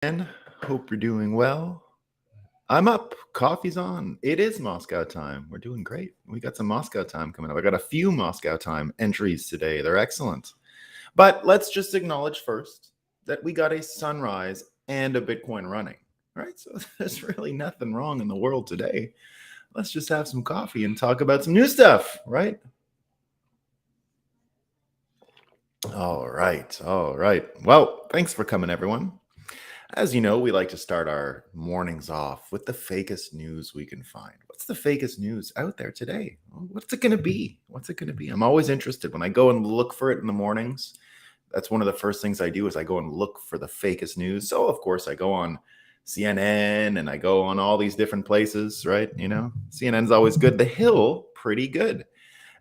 And hope you're doing well. I'm up. Coffee's on. It is Moscow time. We're doing great. We got some Moscow time coming up. I got a few Moscow time entries today. They're excellent. But let's just acknowledge first that we got a sunrise and a Bitcoin running. All right. So there's really nothing wrong in the world today. Let's just have some coffee and talk about some new stuff, right? All right. All right. Well, thanks for coming, everyone. As you know, we like to start our mornings off with the fakest news we can find. What's the fakest news out there today? What's it going to be? What's it going to be? I'm always interested when I go and look for it in the mornings. That's one of the first things I do is I go and look for the fakest news. So, of course, I go on CNN and I go on all these different places, right? You know, CNN's always good. The Hill, pretty good.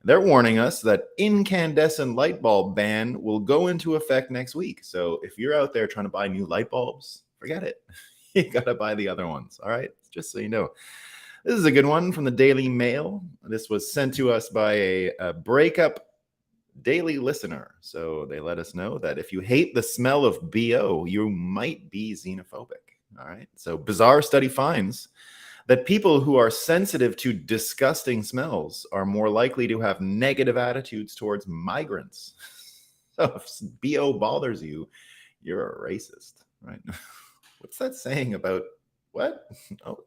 They're warning us that incandescent light bulb ban will go into effect next week. So if you're out there trying to buy new light bulbs, forget it. You got to buy the other ones. All right. Just so you know. This is a good one from the Daily Mail. This was sent to us by a Breakup daily listener. So they let us know that if you hate the smell of BO, you might be xenophobic. All right. So bizarre study finds that people who are sensitive to disgusting smells are more likely to have negative attitudes towards migrants. So if BO bothers you, you're a racist, right? What's that saying about what? Oh,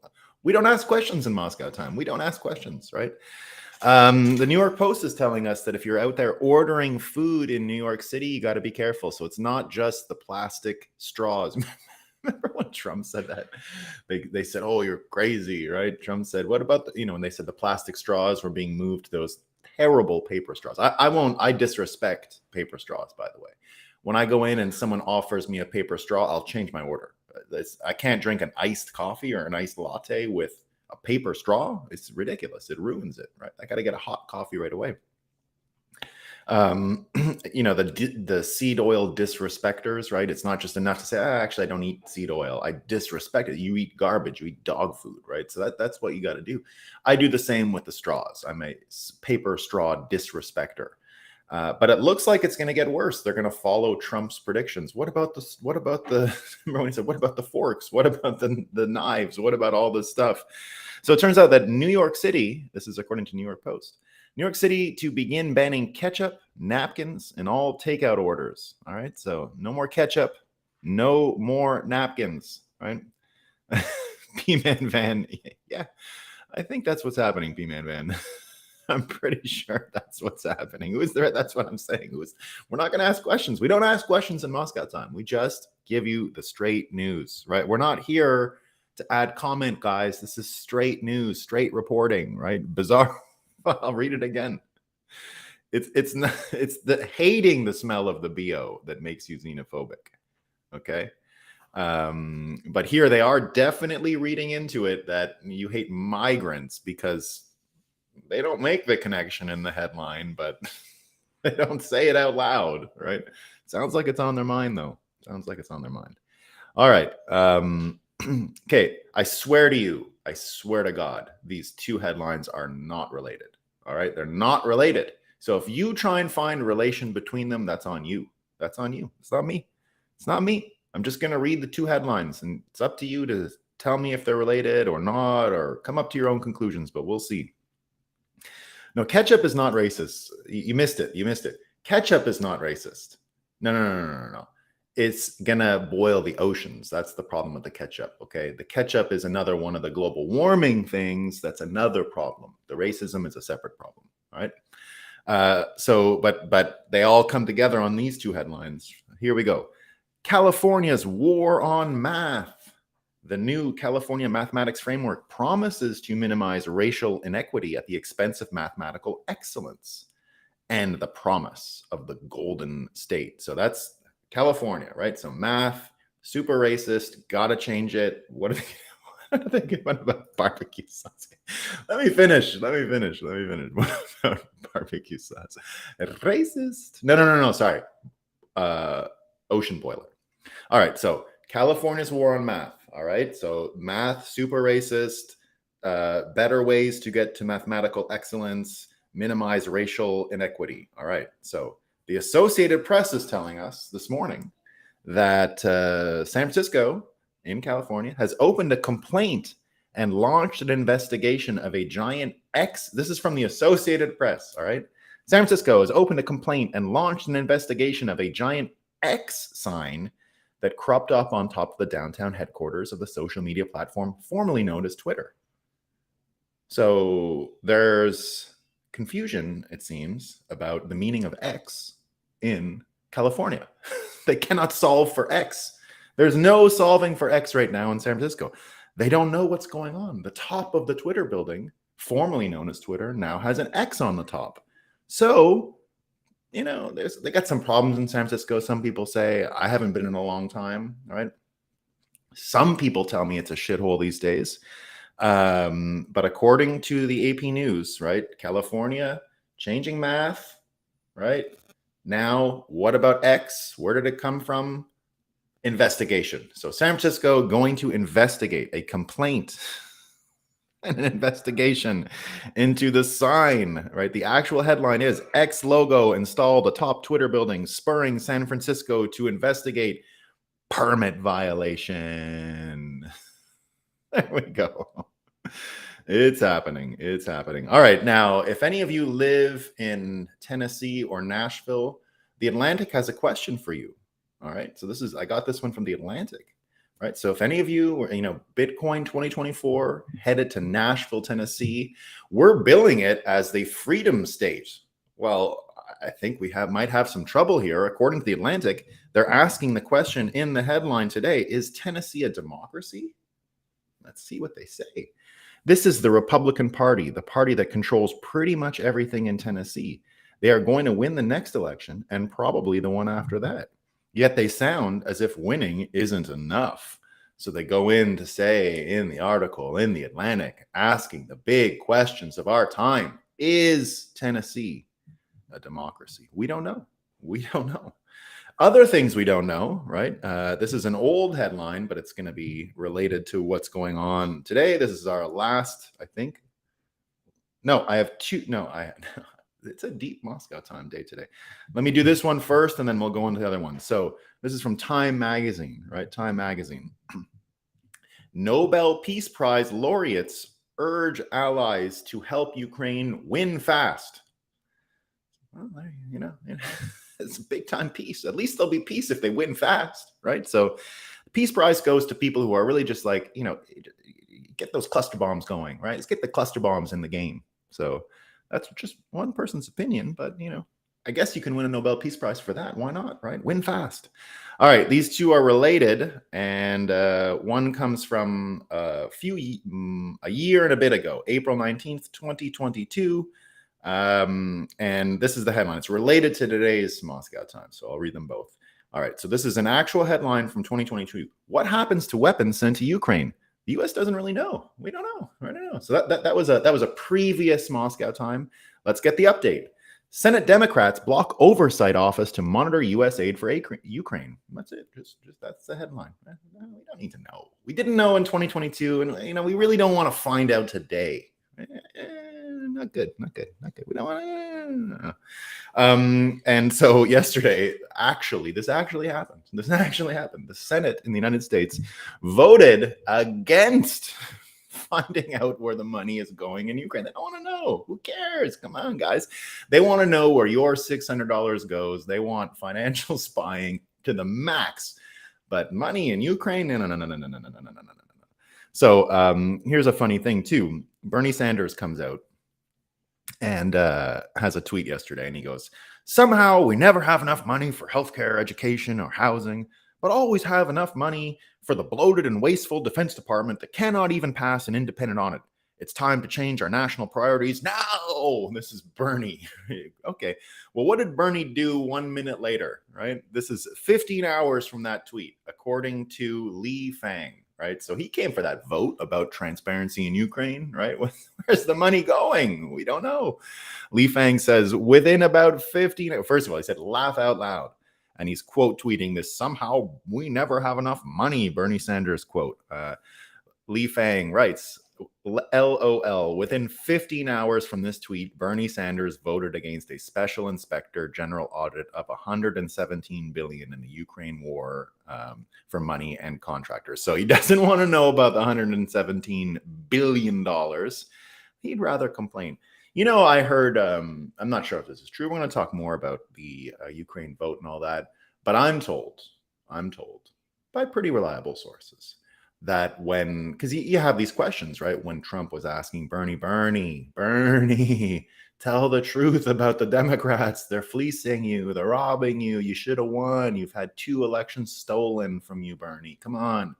we don't ask questions in Moscow time. We don't ask questions, right? The New York Post is telling us that if you're out there ordering food in New York City, you got to be careful. So it's not just the plastic straws. Remember when Trump said that? They said, "Oh, you're crazy," right? Trump said, "What about the, when they said the plastic straws were being moved to those terrible paper straws?" I disrespect paper straws, by the way. When I go in and someone offers me a paper straw, I'll change my order. I can't drink an iced coffee or an iced latte with a paper straw. It's ridiculous. It ruins it, right? I got to get a hot coffee right away. The seed oil disrespecters, right? It's not just enough to say, actually, I don't eat seed oil. I disrespect it. You eat garbage, you eat dog food, right? So that's what you got to do. I do the same with the straws. I'm a paper straw disrespecter. But it looks like it's going to get worse. They're going to follow Trump's predictions. What about the remember when he said, what about the forks? What about the knives? What about all this stuff? So it turns out that New York City, this is according to New York Post, New York City to begin banning ketchup, napkins, and all takeout orders. All right. So no more ketchup, no more napkins. Right. P-Man Van. Yeah. I think that's what's happening, P-Man Van. I'm pretty sure that's what's happening. Who is there? That's what I'm saying. We're not going to ask questions. We don't ask questions in Moscow time. We just give you the straight news, right? We're not here to add comment, guys. This is straight news, straight reporting, right? Bizarre. I'll read it again. It's not, it's the hating the smell of the BO that makes you xenophobic. Okay. But here they are definitely reading into it that you hate migrants because they don't make the connection in the headline, but they don't say it out loud, right? Sounds like it's on their mind, though. Sounds like it's on their mind. All right. Okay. I swear to God, these two headlines are not related. All right. They're not related. So if you try and find a relation between them, that's on you. That's on you. It's not me. It's not me. I'm just going to read the two headlines, and it's up to you to tell me if they're related or not, or come up to your own conclusions, but we'll see. No, ketchup is not racist. You missed it. You missed it. Ketchup is not racist. No. It's gonna boil the oceans. That's the problem with the ketchup. Okay, the ketchup is another one of the global warming things. That's another problem. The racism is a separate problem. All right. But they all come together on these two headlines. Here we go. California's war on math. The new California mathematics framework promises to minimize racial inequity at the expense of mathematical excellence and the promise of the golden state. So that's California, right? So math, super racist, gotta change it. What are they giving about barbecue sauce? Let me finish. What about barbecue sauce? Racist? No. Sorry. Ocean boiler. All right. So California's war on math. All right. So math, super racist, better ways to get to mathematical excellence, minimize racial inequity. All right. So the Associated Press is telling us this morning that San Francisco in California has opened a complaint and launched an investigation of a giant X. This is from the Associated Press, all right? San Francisco has opened a complaint and launched an investigation of a giant X sign that cropped up on top of the downtown headquarters of the social media platform formerly known as Twitter. So there's confusion, it seems, about the meaning of X in California. They cannot solve for X. There's no solving for X right now in San Francisco. They don't know what's going on. The top of the Twitter building, formerly known as Twitter, now has an X on the top. So, you know, they got some problems in San Francisco. Some people say, I haven't been in a long time, right? Some people tell me it's a shithole these days. But according to the AP News, right, California changing math, right? Now, what about X? Where did it come from? Investigation. So San Francisco going to investigate a complaint and an investigation into the sign, right? The actual headline is X logo installed atop Twitter building, spurring San Francisco to investigate permit violation. There we go. It's happening. It's happening. All right. Now, if any of you live in Tennessee or Nashville, The Atlantic has a question for you. All right. So I got this one from The Atlantic. Right. So if any of you were, Bitcoin 2024 headed to Nashville, Tennessee, we're billing it as the Freedom State. Well, I think we might have some trouble here. According to The Atlantic, they're asking the question in the headline today, is Tennessee a democracy? Let's see what they say. This is the Republican Party, the party that controls pretty much everything in Tennessee. They are going to win the next election and probably the one after that. Yet they sound as if winning isn't enough. So they go in to say in the article in The Atlantic, asking the big questions of our time, is Tennessee a democracy? We don't know. We don't know. Other things we don't know, right? This is an old headline, but it's going to be related to what's going on today. This is our last, I think. No, I have two. No, it's a deep Moscow time day today. Let me do this one first, and then we'll go on to the other one. So this is from Time Magazine, right? Time Magazine. Nobel Peace Prize laureates urge allies to help Ukraine win fast. Well, it's a big time peace. At least there'll be peace if they win fast, right? So the Peace Prize goes to people who are really just like, get those cluster bombs going, right? Let's get the cluster bombs in the game. So that's just one person's opinion, but I guess you can win a Nobel Peace Prize for that. Why not, right? Win fast. All right, these two are related, and one comes from a year and a bit ago, April 19th, 2022. And this is the headline. It's related to today's Moscow time, so I'll read them both. All right, so this is an actual headline from 2022. What happens to weapons sent to Ukraine? The U.S. doesn't really know. We don't know. I don't know. So that was a previous Moscow time. Let's get the update. Senate Democrats block oversight office to monitor U.S. aid for Ukraine. That's it. Just that's the headline. We don't need to know. We didn't know in 2022, and we really don't want to find out today. Not good. We don't want to. And so yesterday, this actually happened. The Senate in the United States voted against finding out where the money is going in Ukraine. They don't want to know. Who cares? Come on, guys. They want to know where your $600 goes. They want financial spying to the max. But money in Ukraine? No. So here's a funny thing, too. Bernie Sanders comes out and has a tweet yesterday, and he goes, somehow we never have enough money for healthcare, education, or housing, but always have enough money for the bloated and wasteful Defense Department that cannot even pass an independent audit. It's time to change our national priorities now. This is Bernie. Okay. Well, what did Bernie do 1 minute later, right? This is 15 hours from that tweet, according to Li Fang. Right. So he came for that vote about transparency in Ukraine. Right. Where's the money going? We don't know. Li Fang says within about 15. First of all, he said laugh out loud. And he's quote tweeting this. Somehow we never have enough money. Bernie Sanders quote. Li Fang writes, LOL. Within 15 hours from this tweet, Bernie Sanders voted against a special inspector general audit of 117 billion in the Ukraine war for money and contractors. So he doesn't want to know about the 117 billion dollars. He'd rather complain. You know, I heard, I'm not sure if this is true. We're going to talk more about the Ukraine vote and all that. But I'm told by pretty reliable sources that because you have these questions, right? When Trump was asking Bernie, tell the truth about the Democrats. They're fleecing you. They're robbing you. You should have won. You've had 2 elections stolen from you, Bernie. Come on.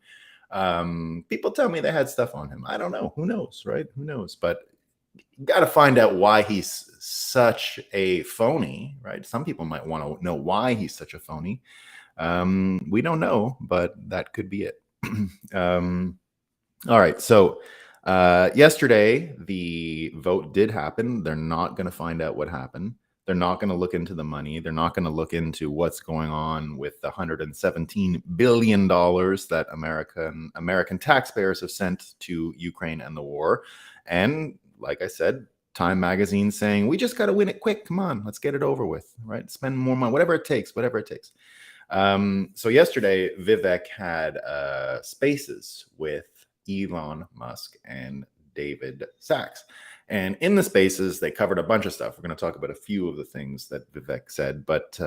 People tell me they had stuff on him. I don't know. Who knows, right? Who knows? But you got to find out why he's such a phony, right? Some people might want to know why he's such a phony. We don't know, but that could be it. All right. So yesterday, the vote did happen. They're not going to find out what happened. They're not going to look into the money. They're not going to look into what's going on with the $117 billion that American taxpayers have sent to Ukraine and the war. And like I said, Time magazine saying, we just got to win it quick. Come on, let's get it over with, right? Spend more money, whatever it takes. So yesterday, Vivek had spaces with Elon Musk and David Sachs. And in the spaces, they covered a bunch of stuff. We're going to talk about a few of the things that Vivek said. But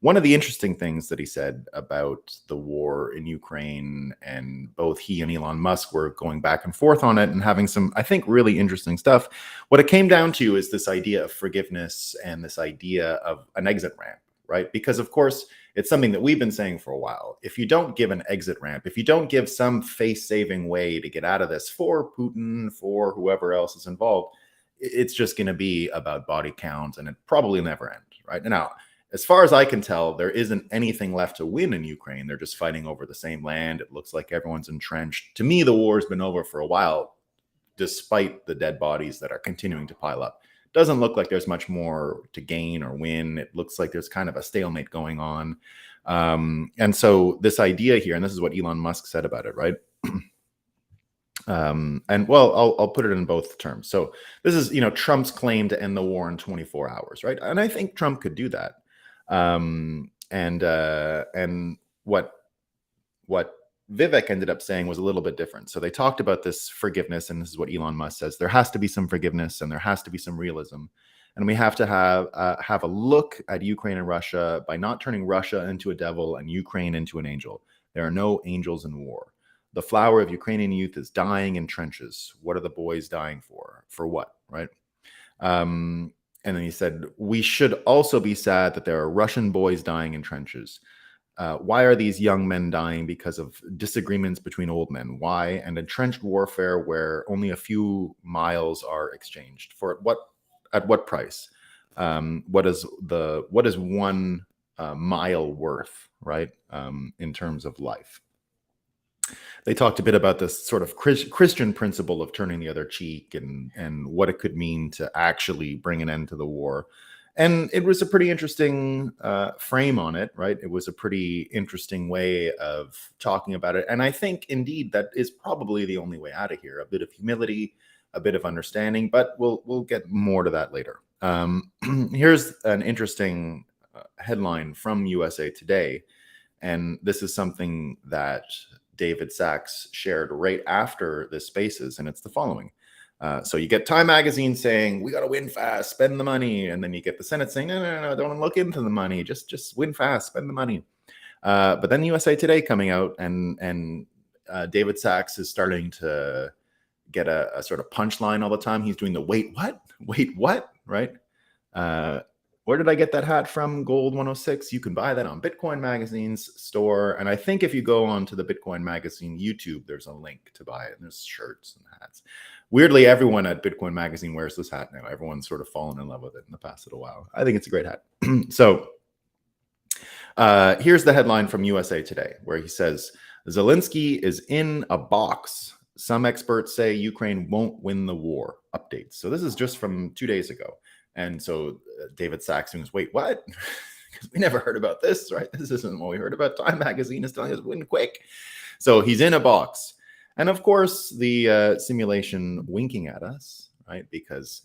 one of the interesting things that he said about the war in Ukraine, and both he and Elon Musk were going back and forth on it and having some, I think, really interesting stuff. What it came down to is this idea of forgiveness and this idea of an exit ramp, right? Because, of course, it's something that we've been saying for a while. If you don't give an exit ramp, if you don't give some face-saving way to get out of this for Putin, for whoever else is involved, it's just going to be about body count, and it probably never end, right? Now, as far as I can tell, there isn't anything left to win in Ukraine. They're just fighting over the same land. It looks like everyone's entrenched. To me, the war's been over for a while, despite the dead bodies that are continuing to pile up. Doesn't look like there's much more to gain or win. It looks like there's kind of a stalemate going on. And so this idea here, and this is what Elon Musk said about it, right? And well, I'll put it in both terms. So this is, Trump's claim to end the war in 24 hours, right? And I think Trump could do that. And what Vivek ended up saying was a little bit different. So they talked about this forgiveness, and this is what Elon Musk says: there has to be some forgiveness, and there has to be some realism, and we have to have a look at Ukraine and Russia by not turning Russia into a devil and Ukraine into an angel. There are no angels in war. The flower of Ukrainian youth is dying in trenches. What are the boys dying for? For what, right? And then he said, we should also be sad that there are Russian boys dying in trenches. Why are these young men dying? Because of disagreements between old men. Why? And entrenched warfare where only a few miles are exchanged. At what price? What is 1 mile worth, right? In terms of life. They talked a bit about this sort of Christian principle of turning the other cheek, and what it could mean to actually bring an end to the war. And it was a pretty interesting frame on it, right? It was a pretty interesting way of talking about it. And I think, indeed, that is probably the only way out of here. A bit of humility, a bit of understanding, but we'll get more to that later. Here's an interesting headline from USA Today. And this is something that David Sachs shared right after the spaces, and it's the following. So you get Time magazine saying, we got to win fast, spend the money. And then you get the Senate saying, no, don't look into the money. Just win fast, spend the money. But then USA Today coming out, and David Sachs is starting to get a sort of punchline all the time. He's doing the wait, what? Right? Where did I get that hat from? Gold 106. You can buy that on Bitcoin Magazine's store. And I think if you go on to the Bitcoin Magazine YouTube, there's a link to buy it. And there's shirts and hats. Weirdly, everyone at Bitcoin Magazine wears this hat now. Everyone's sort of fallen in love with it in the past little while. I think it's a great hat. So here's the headline from USA Today, where he says, Zelensky is in a box. Some experts say Ukraine won't win the war. Updates. So this is just from 2 days ago. And so David Sachs was, wait, what? Because we never heard about this, right? This isn't what we heard about. Time magazine is telling us win quick. So he's in a box. And of course, the simulation winking at us, right? Because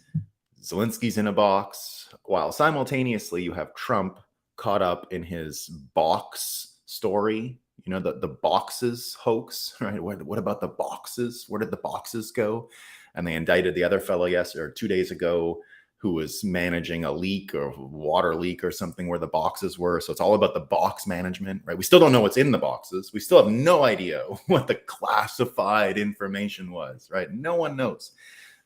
Zelensky's in a box, while simultaneously you have Trump caught up in his box story. You know, the boxes hoax, right? What about the boxes? Where did the boxes go? And they indicted the other fellow yesterday or 2 days ago who was managing a leak or water leak or something where the boxes were. So it's all about the box management, right? We still don't know what's in the boxes. We still have no idea what the classified information was, right? No one knows.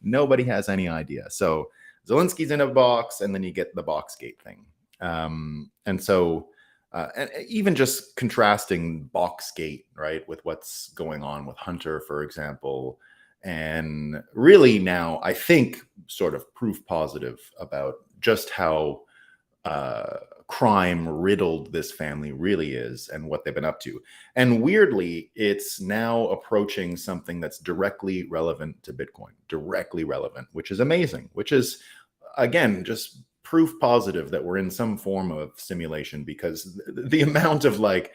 Nobody has any idea. So Zelensky's in a box, and then you get the Boxgate thing. And so, and even just contrasting Boxgate, right, with what's going on with Hunter, for example, and really now, I think, sort of proof positive about just how crime riddled this family really is and what they've been up to. And weirdly, it's now approaching something that's directly relevant to Bitcoin, directly relevant, which is amazing, which is, again, just proof positive that we're in some form of simulation, because the amount of like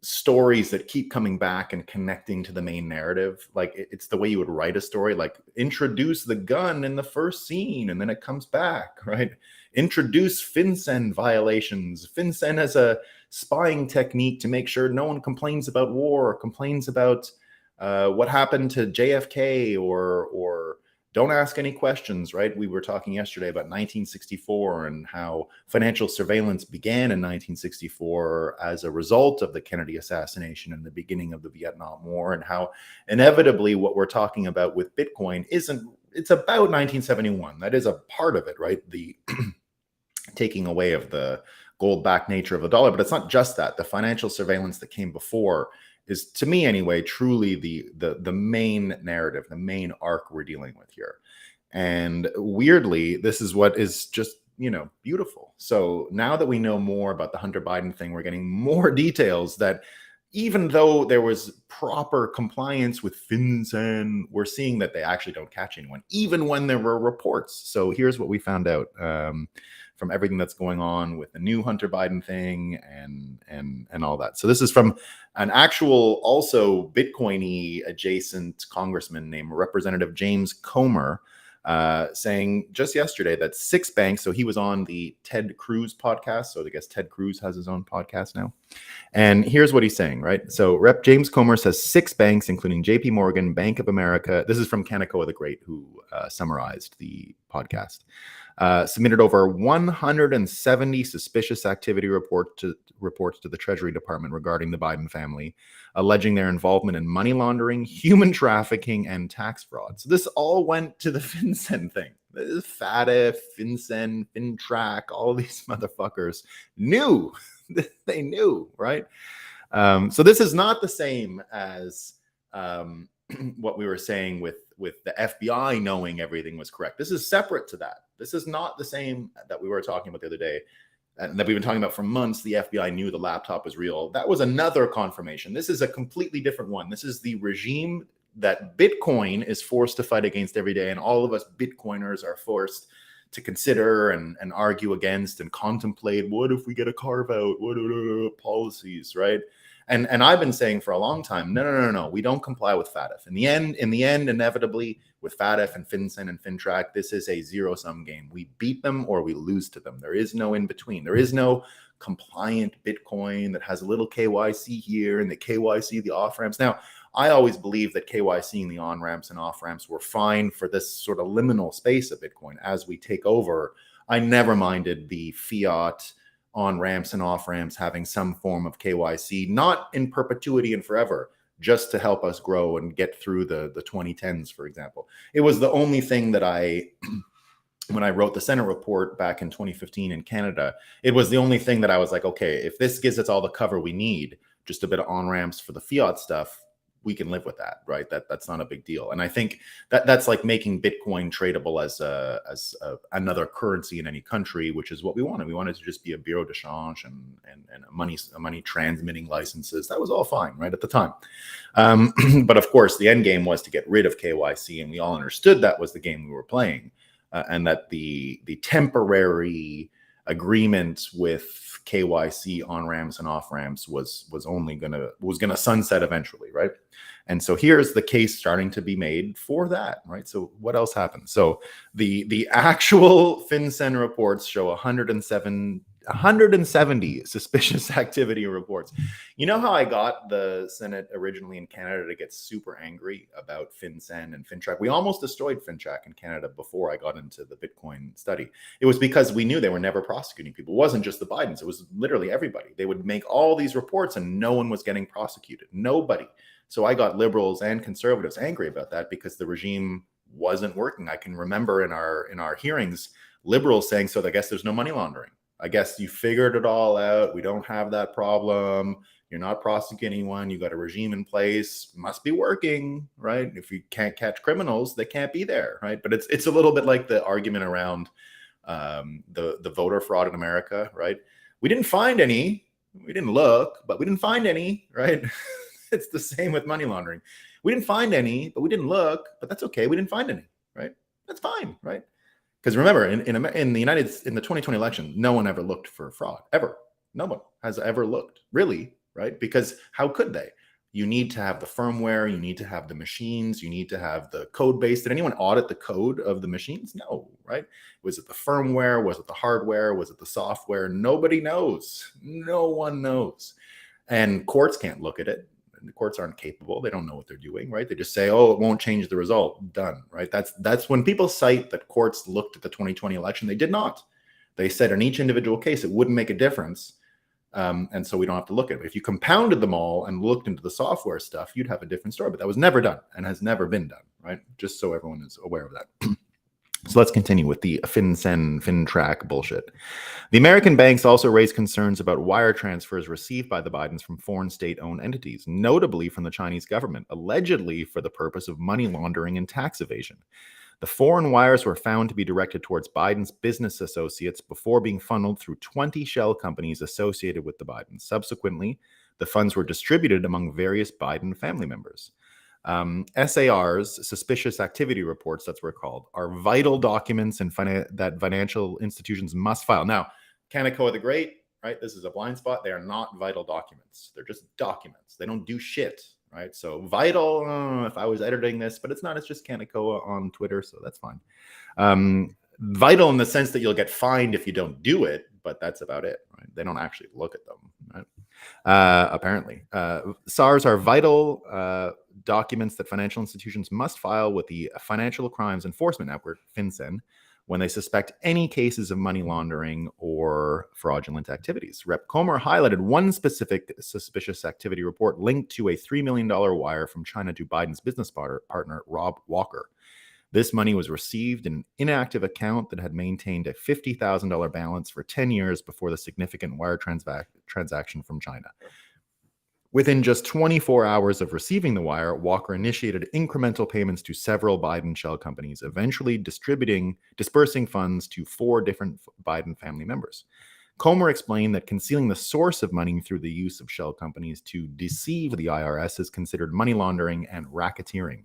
stories that keep coming back and connecting to the main narrative, like it's the way you would write a story, like introduce the gun in the first scene and then it comes back, right? Introduce FinCEN violations. FinCEN as a spying technique to make sure no one complains about war or complains about what happened to JFK, or don't ask any questions, right? We were talking yesterday about 1964 and how financial surveillance began in 1964 as a result of the Kennedy assassination and the beginning of the Vietnam War, and how inevitably what we're talking about with Bitcoin it's about 1971. That is a part of it, right? The taking away of the gold-backed nature of the dollar, but it's not just that. The financial surveillance that came before is, to me anyway, truly the main narrative, the main arc we're dealing with here. And weirdly, this is what is just, beautiful. So now that we know more about the Hunter Biden thing, we're getting more details that even though there was proper compliance with FinCEN, we're seeing that they actually don't catch anyone, even when there were reports. So here's what we found out from everything that's going on with the new Hunter Biden thing and all that. So this is from an actual, also Bitcoin-y adjacent congressman named Representative James Comer, saying just yesterday that 6 banks, so he was on the Ted Cruz podcast, so I guess Ted Cruz has his own podcast now. And here's what he's saying, right? So Rep. James Comer says 6 banks, including JP Morgan, Bank of America, this is from Kanekoa the Great, who summarized the podcast, submitted over 170 suspicious activity reports to the Treasury Department regarding the Biden family, alleging their involvement in money laundering, human trafficking, and tax fraud. So this all went to the FinCEN thing. FATF, FinCEN, FinTrack, all these motherfuckers knew. They knew, right? So this is not the same as what we were saying with the FBI knowing everything was correct. This is separate to that. This is not the same that we were talking about the other day, and that we've been talking about for months. The FBI knew the laptop was real. That was another confirmation. This is a completely different one. This is the regime that Bitcoin is forced to fight against every day, and all of us Bitcoiners are forced to consider and argue against and contemplate, what if we get a carve out, what policies, right? And I've been saying for a long time, no, we don't comply with FATF. In the end, inevitably, with FATF and FinCEN and FinTrack, this is a zero-sum game. We beat them or we lose to them. There is no in between. There is no compliant Bitcoin that has a little KYC here and the KYC, the off ramps. Now, I always believe that KYC the on ramps and off ramps were fine for this sort of liminal space of Bitcoin. As we take over, I never minded the fiat on ramps and off ramps having some form of KYC, not in perpetuity and forever, just to help us grow and get through the 2010s, for example. It was the only thing that when I wrote the Senate report back in 2015 in Canada, it was the only thing that I was like, okay, if this gives us all the cover we need, just a bit of on ramps for the fiat stuff, we can live with that, right? That's not a big deal. And I think that's like making Bitcoin tradable as another currency in any country, which is what we wanted. We wanted to just be a bureau de change and a money transmitting licenses. That was all fine, right, at the time. But of course, the end game was to get rid of KYC, and we all understood that was the game we were playing, and that the temporary agreement with KYC on ramps and off ramps was gonna sunset eventually, right? And so here's the case starting to be made for that, right? So what else happened? So the actual FinCEN reports show 170 suspicious activity reports. You know how I got the Senate originally in Canada to get super angry about FinCEN and FinTrack? We almost destroyed FinTrack in Canada before I got into the Bitcoin study. It was because we knew they were never prosecuting people. It wasn't just the Bidens. It was literally everybody. They would make all these reports and no one was getting prosecuted. Nobody. So I got liberals and conservatives angry about that because the regime wasn't working. I can remember in our hearings, liberals saying, so I guess there's no money laundering. I guess you figured it all out. We don't have that problem. You're not prosecuting anyone. You got a regime in place. Must be working, right? If you can't catch criminals, they can't be there, right? But it's a little bit like the argument around the voter fraud in America, right? We didn't find any. We didn't look, but we didn't find any, right? It's the same with money laundering. We didn't find any, but we didn't look, but that's okay. We didn't find any, right? That's fine, right? Because remember, in the in the 2020 election, no one ever looked for fraud, ever. No one has ever looked, really, right? Because how could they? You need to have the firmware, you need to have the machines, you need to have the code base. Did anyone audit the code of the machines? No, right? Was it the firmware? Was it the hardware? Was it the software? Nobody knows. No one knows. And courts can't look at it. The courts aren't capable. They don't know what they're doing, right? They just say, oh, it won't change the result. Done, right? That's when people cite that courts looked at the 2020 election. They did not. They said in each individual case, it wouldn't make a difference. And so we don't have to look at it. If you compounded them all and looked into the software stuff, you'd have a different story. But that was never done and has never been done, right? Just so everyone is aware of that. So let's continue with the FinCEN, FinTrack bullshit. The American banks also raised concerns about wire transfers received by the Bidens from foreign state-owned entities, notably from the Chinese government, allegedly for the purpose of money laundering and tax evasion. The foreign wires were found to be directed towards Biden's business associates before being funneled through 20 shell companies associated with the Bidens. Subsequently, the funds were distributed among various Biden family members. SARs, suspicious activity reports, that's what they're called, are vital documents that financial institutions must file. Now, Kaneko the Great, right? This is a blind spot. They are not vital documents. They're just documents. They don't do shit, right? So vital, if I was editing this, but it's not. It's just Kaneko on Twitter, so that's fine. Vital in the sense that you'll get fined if you don't do it, but that's about it, right? They don't actually look at them, right? Apparently. SARs are vital documents that financial institutions must file with the Financial Crimes Enforcement Network, FinCEN, when they suspect any cases of money laundering or fraudulent activities. Rep. Comer highlighted one specific suspicious activity report linked to a $3 million wire from China to Biden's business partner, Rob Walker. This money was received in an inactive account that had maintained a $50,000 balance for 10 years before the significant wire transaction from China. Within just 24 hours of receiving the wire, Walker initiated incremental payments to several Biden shell companies, eventually dispersing funds to 4 different Biden family members. Comer explained that concealing the source of money through the use of shell companies to deceive the IRS is considered money laundering and racketeering.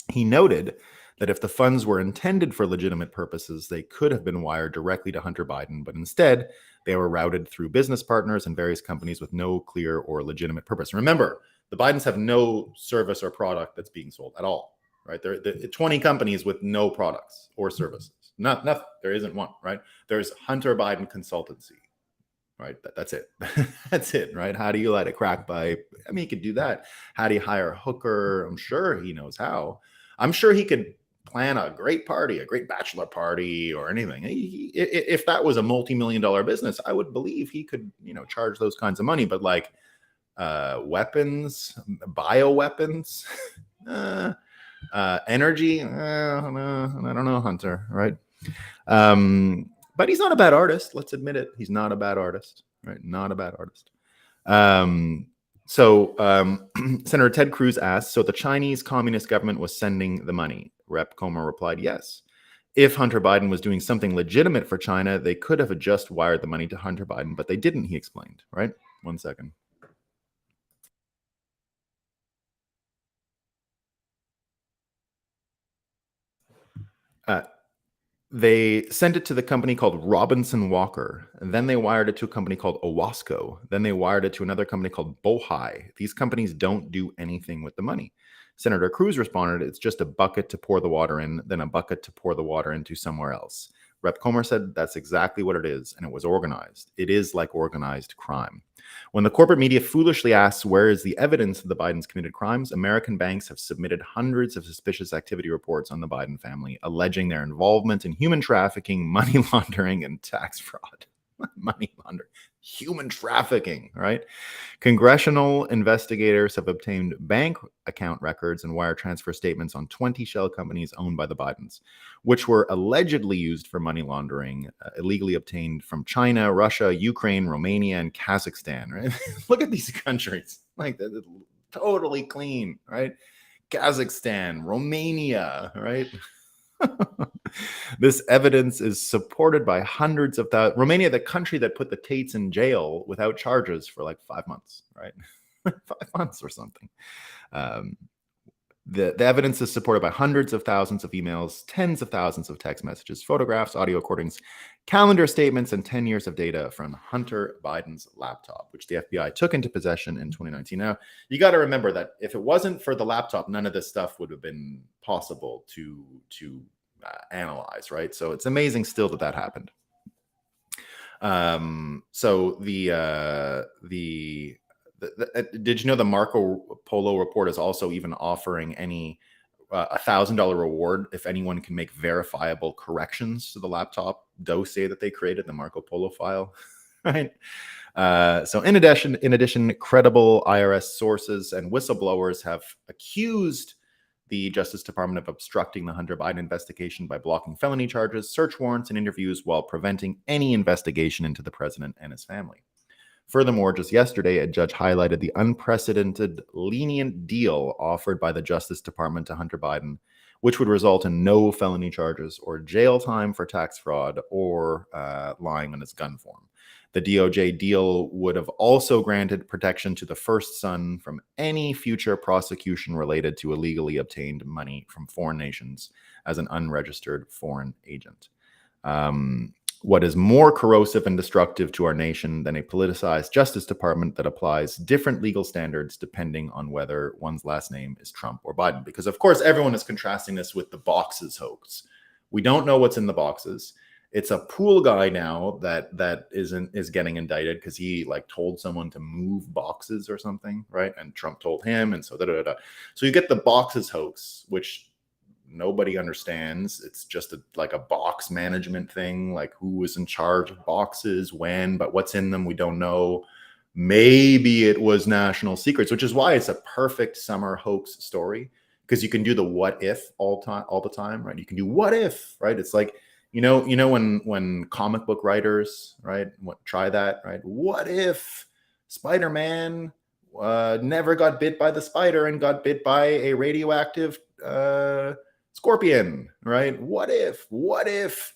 He noted that if the funds were intended for legitimate purposes, they could have been wired directly to Hunter Biden, but instead they were routed through business partners and various companies with no clear or legitimate purpose. Remember, the Bidens have no service or product that's being sold at all, right? There are 20 companies with no products or services. Nothing. There isn't one, right? There's Hunter Biden Consultancy, right? That's it. That's it, right? How do you light a crack pipe? I mean, you could do that. How do you hire a hooker? I'm sure he knows how. I'm sure he could plan a great party, a great bachelor party or anything. If that was a multi-million-dollar business, I would believe he could, charge those kinds of money. But like weapons, bioweapons, energy, I don't know, Hunter, right? But he's not a bad artist. Let's admit it. He's not a bad artist, right? Not a bad artist. Senator Ted Cruz asked, so the Chinese Communist government was sending the money? Rep. Comer replied, yes. If Hunter Biden was doing something legitimate for China, they could have just wired the money to Hunter Biden, but they didn't, he explained, right? 1 second. They sent it to the company called Robinson Walker. And then they wired it to a company called Owasco. Then they wired it to another company called Bohai. These companies don't do anything with the money. Senator Cruz responded, it's just a bucket to pour the water in, then a bucket to pour the water into somewhere else. Rep. Comer said that's exactly what it is, and it was organized. It is like organized crime. When the corporate media foolishly asks where is the evidence that the Bidens committed crimes, American banks have submitted hundreds of suspicious activity reports on the Biden family, alleging their involvement in human trafficking, money laundering, and tax fraud. Money laundering, human trafficking, right? Congressional investigators have obtained bank account records and wire transfer statements on 20 shell companies owned by the Bidens, which were allegedly used for money laundering, illegally obtained from China, Russia, Ukraine, Romania, and Kazakhstan. Right? Look at these countries, like they're totally clean, right? Kazakhstan, Romania, right? This evidence is supported by hundreds of thousands. Romania, the country that put the Tates in jail without charges for like 5 months, right? 5 months or something. The evidence is supported by hundreds of thousands of emails, tens of thousands of text messages, photographs, audio recordings, calendar statements, and 10 years of data from Hunter Biden's laptop, which the FBI took into possession in 2019. Now, you got to remember that if it wasn't for the laptop, none of this stuff would have been possible to analyze, right? So it's amazing still that happened. So did you know the Marco Polo report is also even offering any $1,000 reward if anyone can make verifiable corrections to the laptop dossier that they created, the Marco Polo file, right? So in addition, credible IRS sources and whistleblowers have accused the Justice Department of obstructing the Hunter Biden investigation by blocking felony charges, search warrants, and interviews while preventing any investigation into the president and his family. Furthermore, just yesterday, a judge highlighted the unprecedented lenient deal offered by the Justice Department to Hunter Biden, which would result in no felony charges or jail time for tax fraud or lying on his gun form. The DOJ deal would have also granted protection to the first son from any future prosecution related to illegally obtained money from foreign nations as an unregistered foreign agent. What is more corrosive and destructive to our nation than a politicized Justice Department that applies different legal standards depending on whether one's last name is Trump or Biden? Because, of course, everyone is contrasting this with the boxes hoax. We don't know what's in the boxes. It's a pool guy now that is getting indicted because he like told someone to move boxes or something, right? And Trump told him, and so So you get the boxes hoax, which nobody understands. It's just like a box management thing, like who is in charge of boxes, when, but what's in them, we don't know. Maybe it was national secrets, which is why it's a perfect summer hoax story, because you can do the what if all the time, right? You can do what if, right? It's like, you know when comic book writers, right, try that, right? What if Spider-Man never got bit by the spider and got bit by a radioactive scorpion, right? What if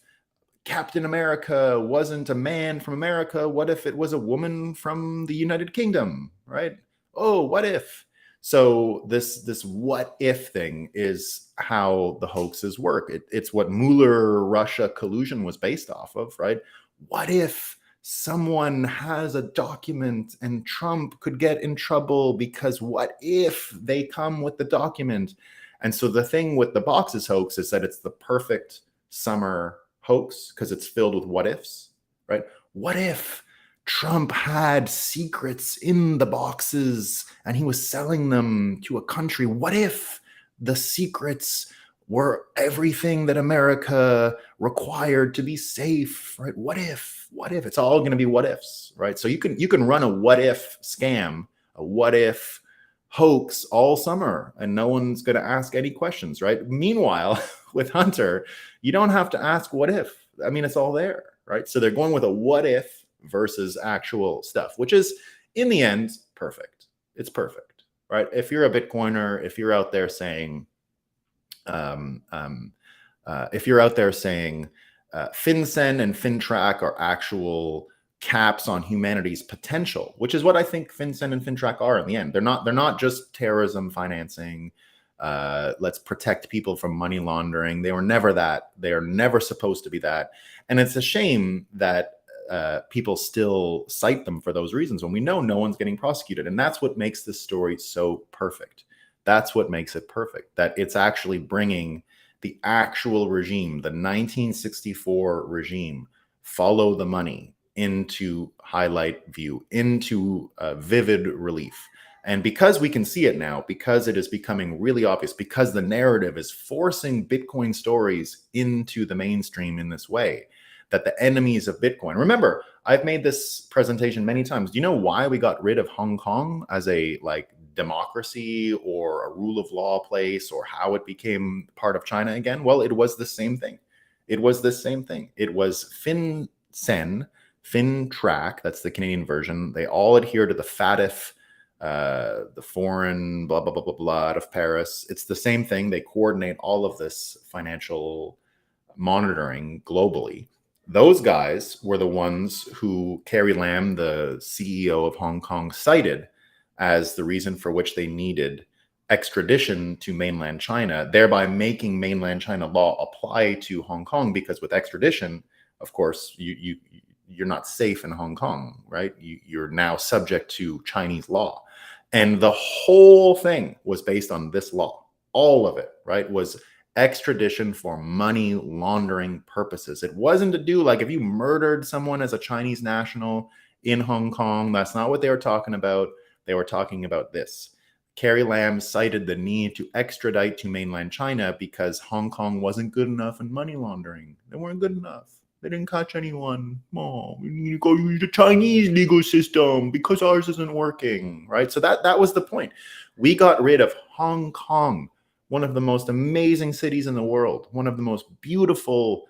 Captain America wasn't a man from America? What if it was a woman from the United Kingdom, right? Oh, what if? So this what if thing is how the hoaxes work. It's what Mueller-Russia collusion was based off of, right? What if someone has a document and Trump could get in trouble because what if they come with the document? And so the thing with the boxes hoax is that it's the perfect summer hoax because it's filled with what ifs, right? What if Trump had secrets in the boxes and he was selling them to a country? What if the secrets were everything that America required to be safe, right? What if? It's all going to be what ifs, right? So you can run a what if scam, a what if hoax all summer and no one's going to ask any questions, right? Meanwhile, with Hunter, you don't have to ask what if. I mean, it's all there, right? So they're going with a what if versus actual stuff, which is in the end perfect. It's perfect, right? If you're a Bitcoiner, if you're out there saying, FinCEN and FinTrack are actual caps on humanity's potential, which is what I think FinCEN and FinTrack are in the end. They're not just terrorism financing. Let's protect people from money laundering. They were never that. They are never supposed to be that. And it's a shame that people still cite them for those reasons when we know no one's getting prosecuted. And that's what makes this story so perfect. That's what makes it perfect, that it's actually bringing the actual regime, the 1964 regime, follow the money, into highlight view, into vivid relief. And because we can see it now, because it is becoming really obvious, because the narrative is forcing Bitcoin stories into the mainstream in this way, that the enemies of Bitcoin. Remember, I've made this presentation many times. Do you know why we got rid of Hong Kong as a democracy or a rule of law place, or how it became part of China again? Well, it was the same thing. It was the same thing. It was FinCEN, FinTrack, that's the Canadian version. They all adhere to the FATF, the foreign blah, blah, blah, blah, blah, out of Paris. It's the same thing. They coordinate all of this financial monitoring globally. Those guys were the ones who Carrie Lam, the CEO of Hong Kong, cited as the reason for which they needed extradition to mainland China, thereby making mainland China law apply to Hong Kong. Because with extradition, of course, you're not safe in Hong Kong, right? You're now subject to Chinese law. And the whole thing was based on this law. All of it, right, was extradition for money laundering purposes. It wasn't to do if you murdered someone as a Chinese national in Hong Kong. That's not what they were talking about. They were talking about this. Carrie Lam cited the need to extradite to mainland China because Hong Kong wasn't good enough in money laundering. They weren't good enough. They didn't catch anyone. Oh, we need to go use the Chinese legal system because ours isn't working, right? So that was the point. We got rid of Hong Kong, one of the most amazing cities in the world, one of the most beautiful,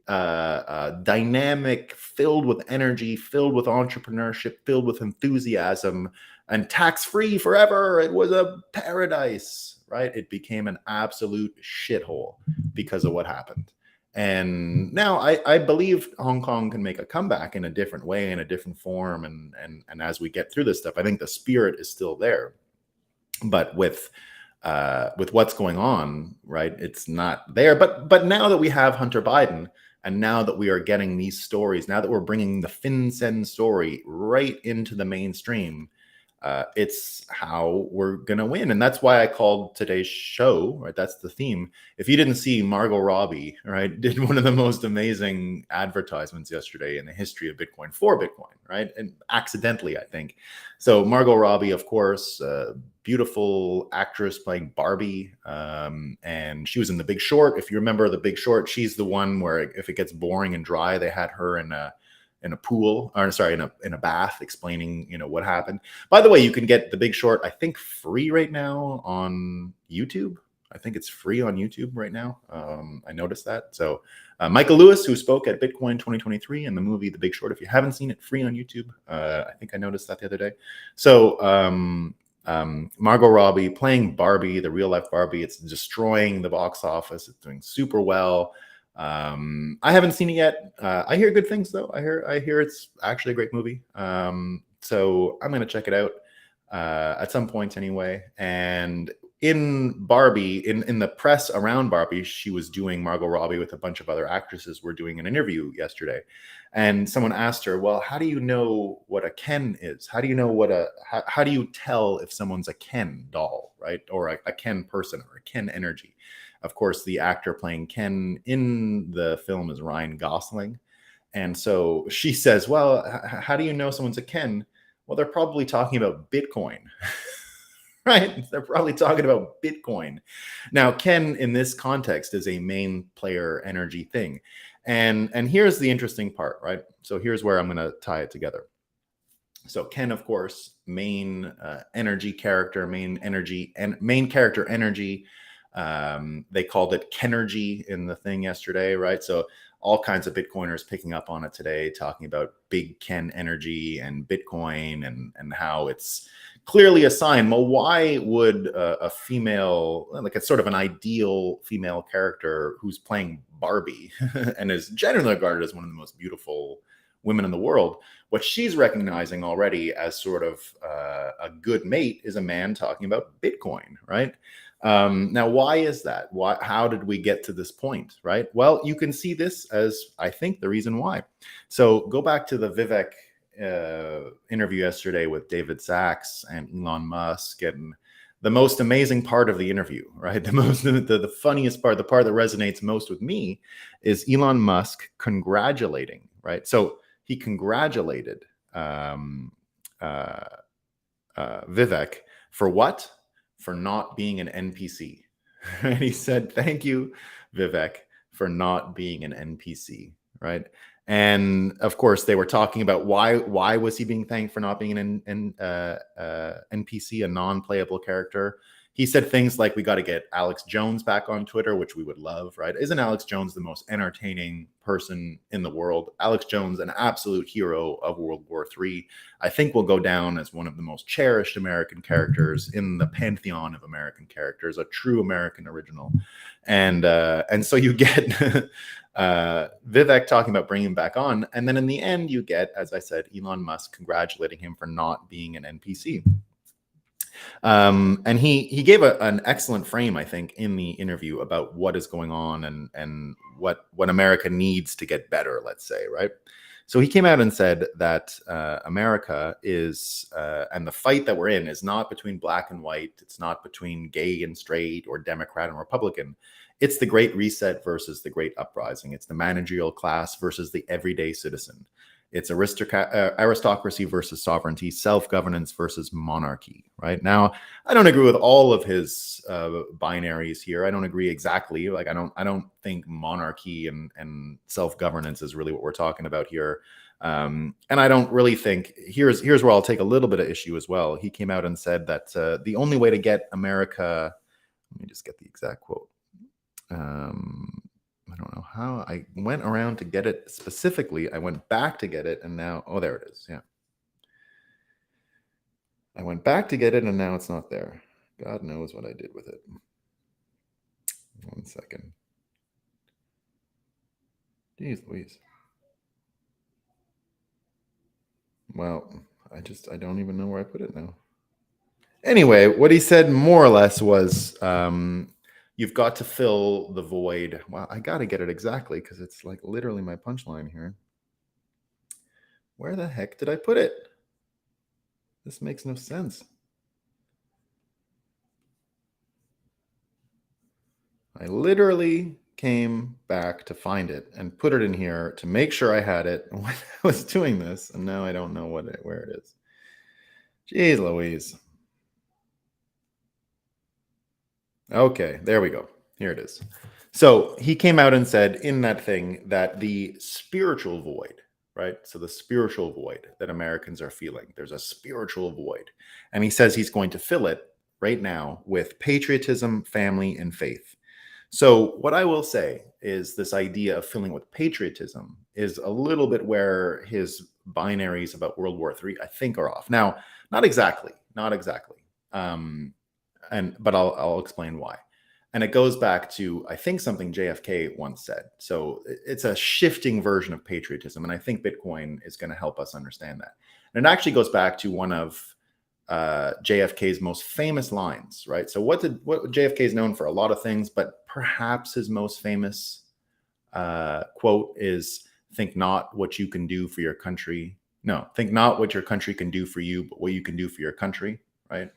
dynamic, filled with energy, filled with entrepreneurship, filled with enthusiasm, and tax-free forever. It was a paradise, right? It became an absolute shithole because of what happened. And now I believe Hong Kong can make a comeback in a different way, in a different form. And as we get through this stuff, I think the spirit is still there. But with what's going on, right, it's not there. But now that we have Hunter Biden, and now that we are getting these stories, now that we're bringing the FinCEN story right into the mainstream, it's how we're going to win. And that's why I called today's show, right? That's the theme. If you didn't see, Margot Robbie, right, did one of the most amazing advertisements yesterday in the history of Bitcoin for Bitcoin, right? And accidentally, I think. So Margot Robbie, of course, beautiful actress playing Barbie. And she was in The Big Short. If you remember The Big Short, she's the one where if it gets boring and dry, they had her in a pool, or sorry, in a bath, explaining what happened. By the way, you can get The Big Short, I think, free right now on YouTube. I think it's free on YouTube right now. I noticed that. So Michael Lewis, who spoke at Bitcoin 2023 in the movie The Big Short, if you haven't seen it, free on YouTube. I think I noticed that the other day. So Margot Robbie playing Barbie, the real life Barbie. It's destroying the box office. It's doing super well. I haven't seen it yet. I hear good things though. I hear it's actually a great movie. So I'm gonna check it out at some point anyway. And in Barbie, in the press around Barbie, she was doing, Margot Robbie with a bunch of other actresses were doing an interview yesterday. And someone asked her, well, how do you know what a Ken is? How do you know how do you tell if someone's a Ken doll, right? Or a Ken person, or a Ken energy? Of course, the actor playing Ken in the film is Ryan Gosling. And so she says, well, how do you know someone's a Ken? Well, they're probably talking about Bitcoin, right? They're probably talking about Bitcoin. Now, Ken in this context is a main player energy thing. And here's the interesting part, right? So here's where I'm going to tie it together. So Ken, of course, main energy character, main character energy. They called it Kenergy in the thing yesterday, right? So all kinds of Bitcoiners picking up on it today, talking about big Ken energy and Bitcoin, and how it's clearly a sign. Well, why would a female, like it's sort of an ideal female character who's playing Barbie and is generally regarded as one of the most beautiful women in the world, what she's recognizing already as sort of a good mate is a man talking about Bitcoin, right? Now, why is that? How did we get to this point, right? Well, you can see this as, I think, the reason why. So go back to the Vivek interview yesterday with David Sachs and Elon Musk, and the most amazing part of the interview, right? The funniest part, the part that resonates most with me, is Elon Musk congratulating, right? So he congratulated uh, Vivek for what? For not being an NPC. And he said, "Thank you, Vivek, for not being an NPC." Right. And of course, they were talking about why was he being thanked for not being an NPC, a non-playable character. He said things like, "We got to get Alex Jones back on Twitter," which we would love, right? Isn't Alex Jones the most entertaining person in the world? Alex Jones, an absolute hero of World War III. I think will go down as one of the most cherished American characters in the pantheon of American characters, a true American original. And so you get Vivek talking about bringing him back on, and then in the end you get, as I said, Elon Musk congratulating him for not being an NPC. And he gave an excellent frame, I think, in the interview about what is going on and what America needs to get better, let's say, right? So he came out and said that America is, and the fight that we're in is not between black and white. It's not between gay and straight or Democrat and Republican. It's the Great Reset versus the Great Uprising. It's the managerial class versus the everyday citizen. It's aristocracy versus sovereignty, self-governance versus monarchy, right? Now, I don't agree with all of his binaries here. I don't agree exactly. Like, I don't think monarchy and self-governance is really what we're talking about here. And I don't really think, here's where I'll take a little bit of issue as well. He came out and said that the only way to get America, let me just get the exact quote. I don't know how I went around to get it specifically. I went back to get it, and now, oh, there it is. Yeah. I went back to get it, and now it's not there. God knows what I did with it. 1 second. Jeez Louise. Well, I don't even know where I put it now. Anyway, what he said more or less was, you've got to fill the void. Well, I got to get it exactly because it's like literally my punchline here. Where the heck did I put it? This makes no sense. I literally came back to find it and put it in here to make sure I had it when I was doing this, and now I don't know where it is. Jeez Louise. Okay, there we go. Here it is. So he came out and said in that thing that the spiritual void, right? So the spiritual void that Americans are feeling, there's a spiritual void. And he says he's going to fill it right now with patriotism, family, and faith. So what I will say is this idea of filling with patriotism is a little bit where his binaries about World War III, I think, are off. Now, not exactly. But I'll explain why. And it goes back to, I think, something JFK once said. So it's a shifting version of patriotism. And I think Bitcoin is going to help us understand that. And it actually goes back to one of JFK's most famous lines, right? So what JFK is known for a lot of things, but perhaps his most famous quote is, "Think not what you can do for your country. No, think not what your country can do for you, but what you can do for your country." Right?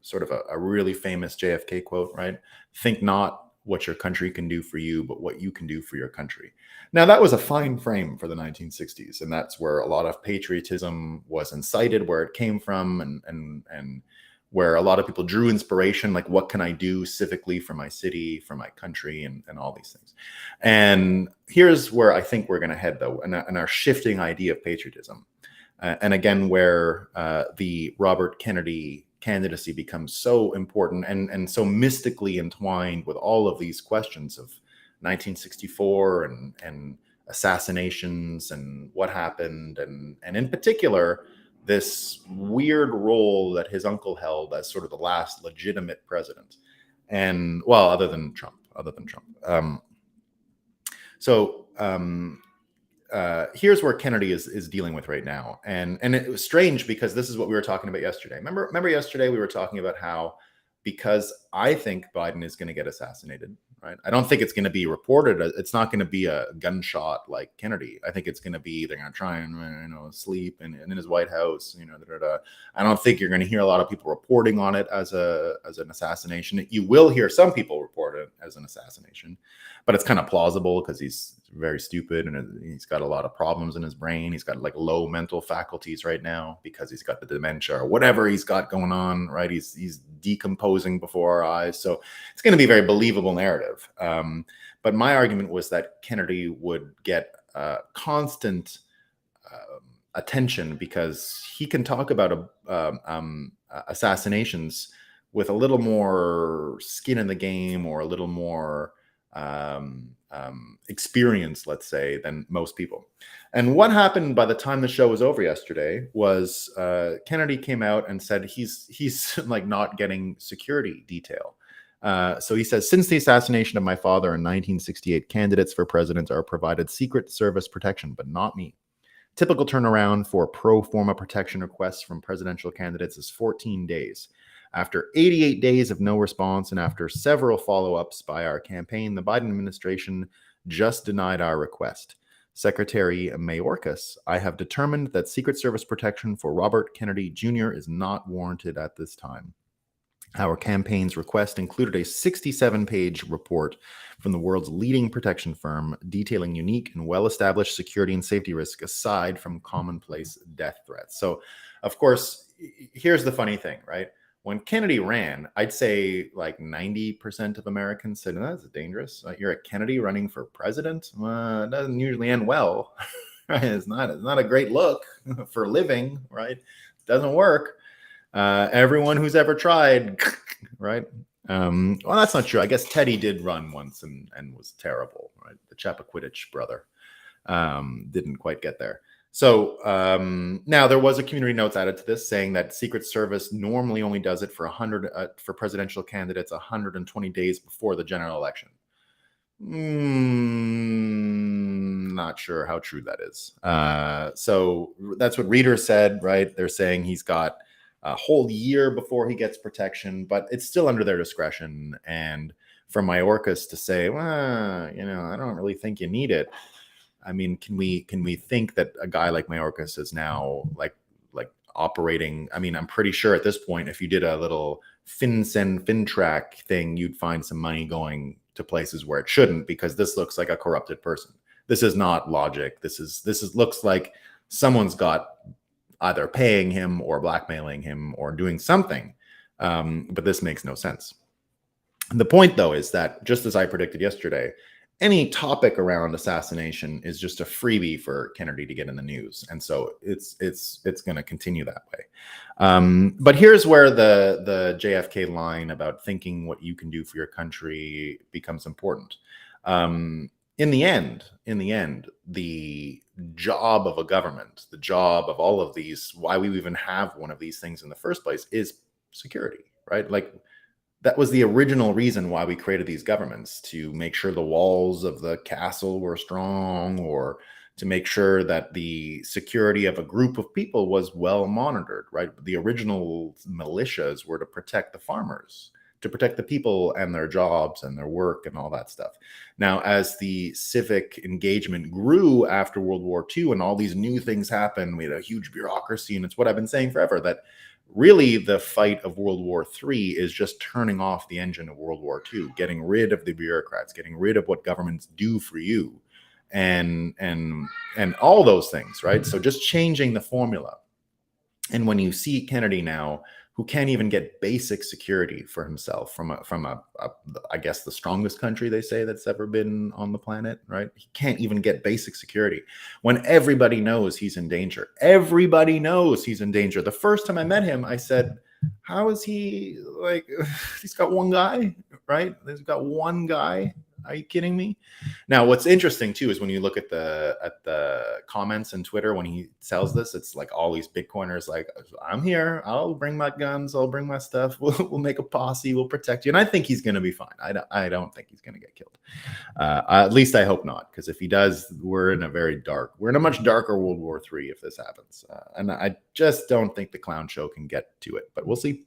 Sort of a really famous JFK quote, right? "Think not what your country can do for you, but what you can do for your country." Now, that was a fine frame for the 1960s, and that's where a lot of patriotism was incited, where it came from, and where a lot of people drew inspiration, like, what can I do civically for my city, for my country, and all these things. And here's where I think we're going to head, though, in our shifting idea of patriotism. And again, where the Robert Kennedy candidacy becomes so important and so mystically entwined with all of these questions of 1964 and assassinations and what happened, and in particular, this weird role that his uncle held as sort of the last legitimate president. And, well, other than Trump. Here's where Kennedy is dealing with right now. And it was strange because this is what we were talking about yesterday. Remember yesterday we were talking about how because I think Biden is going to get assassinated. Right? I don't think it's going to be reported. It's not going to be a gunshot like Kennedy. I think it's going to be they're going to try and sleep and in his White House. I don't think you're going to hear a lot of people reporting on it as an assassination. You will hear some people report it as an assassination, but it's kind of plausible because he's very stupid and he's got a lot of problems in his brain. He's got like low mental faculties right now because he's got the dementia or whatever he's got going on. Right? He's decomposing before our eyes. So it's going to be a very believable narrative. But my argument was that Kennedy would get constant attention because he can talk about assassinations with a little more skin in the game or a little more experience, let's say, than most people. And what happened by the time the show was over yesterday was Kennedy came out and said he's like not getting security detail. So he says, since the assassination of my father in 1968, candidates for president are provided Secret Service protection, but not me. Typical turnaround for pro forma protection requests from presidential candidates is 14 days. After 88 days of no response and after several follow-ups by our campaign, the Biden administration just denied our request. Secretary Mayorkas, I have determined that Secret Service protection for Robert Kennedy Jr. is not warranted at this time. Our campaign's request included a 67-page report from the world's leading protection firm detailing unique and well-established security and safety risks aside from commonplace death threats. So, of course, here's the funny thing, right? When Kennedy ran, I'd say like 90% of Americans said, that's dangerous. You're a Kennedy running for president? It doesn't usually end well. Right? It's not a great look for living, right? It doesn't work. Everyone who's ever tried, right? Well, that's not true. I guess Teddy did run once and was terrible, right? The Chappaquiddick brother didn't quite get there. So now there was a community notes added to this saying that Secret Service normally only does it for for presidential candidates 120 days before the general election. Not sure how true that is. So that's what readers said, right? They're saying he's got a whole year before he gets protection, but it's still under their discretion. And for Mayorkas to say, well, I don't really think you need it. I mean, can we think that a guy like Mayorkas is now like operating? I mean, I'm pretty sure at this point, if you did a little FinCEN, FinTrack thing, you'd find some money going to places where it shouldn't, because this looks like a corrupted person. This is not logic. This looks like someone's got either paying him or blackmailing him or doing something. But this makes no sense. The point, though, is that just as I predicted yesterday, any topic around assassination is just a freebie for Kennedy to get in the news. And so it's going to continue that way. But here's where the JFK line about thinking what you can do for your country becomes important. In the end, the job of a government, the job of all of these, why we even have one of these things in the first place, is security, right? Like, that was the original reason why we created these governments, to make sure the walls of the castle were strong, or to make sure that the security of a group of people was well monitored, right? The original militias were to protect the farmers, to protect the people and their jobs and their work and all that stuff. Now, as the civic engagement grew after World War II and all these new things happened, we had a huge bureaucracy, and it's what I've been saying forever, that really the fight of World War III is just turning off the engine of World War II, getting rid of the bureaucrats, getting rid of what governments do for you, and all those things, right? So just changing the formula. And when you see Kennedy now, who can't even get basic security for himself from I guess the strongest country they say that's ever been on the planet, right? He can't even get basic security when everybody knows he's in danger. Everybody knows he's in danger. The first time I met him, I said, how is he, like, he's got one guy, right? He's got one guy. Are you kidding me? Now, what's interesting too is when you look at the comments on Twitter when he sells this, it's like all these Bitcoiners like, I'm here. I'll bring my guns. I'll bring my stuff. We'll make a posse. We'll protect you. And I think he's going to be fine. I don't think he's going to get killed. At least I hope not, because if he does, we're in a much darker World War III if this happens. And I just don't think the clown show can get to it, but we'll see.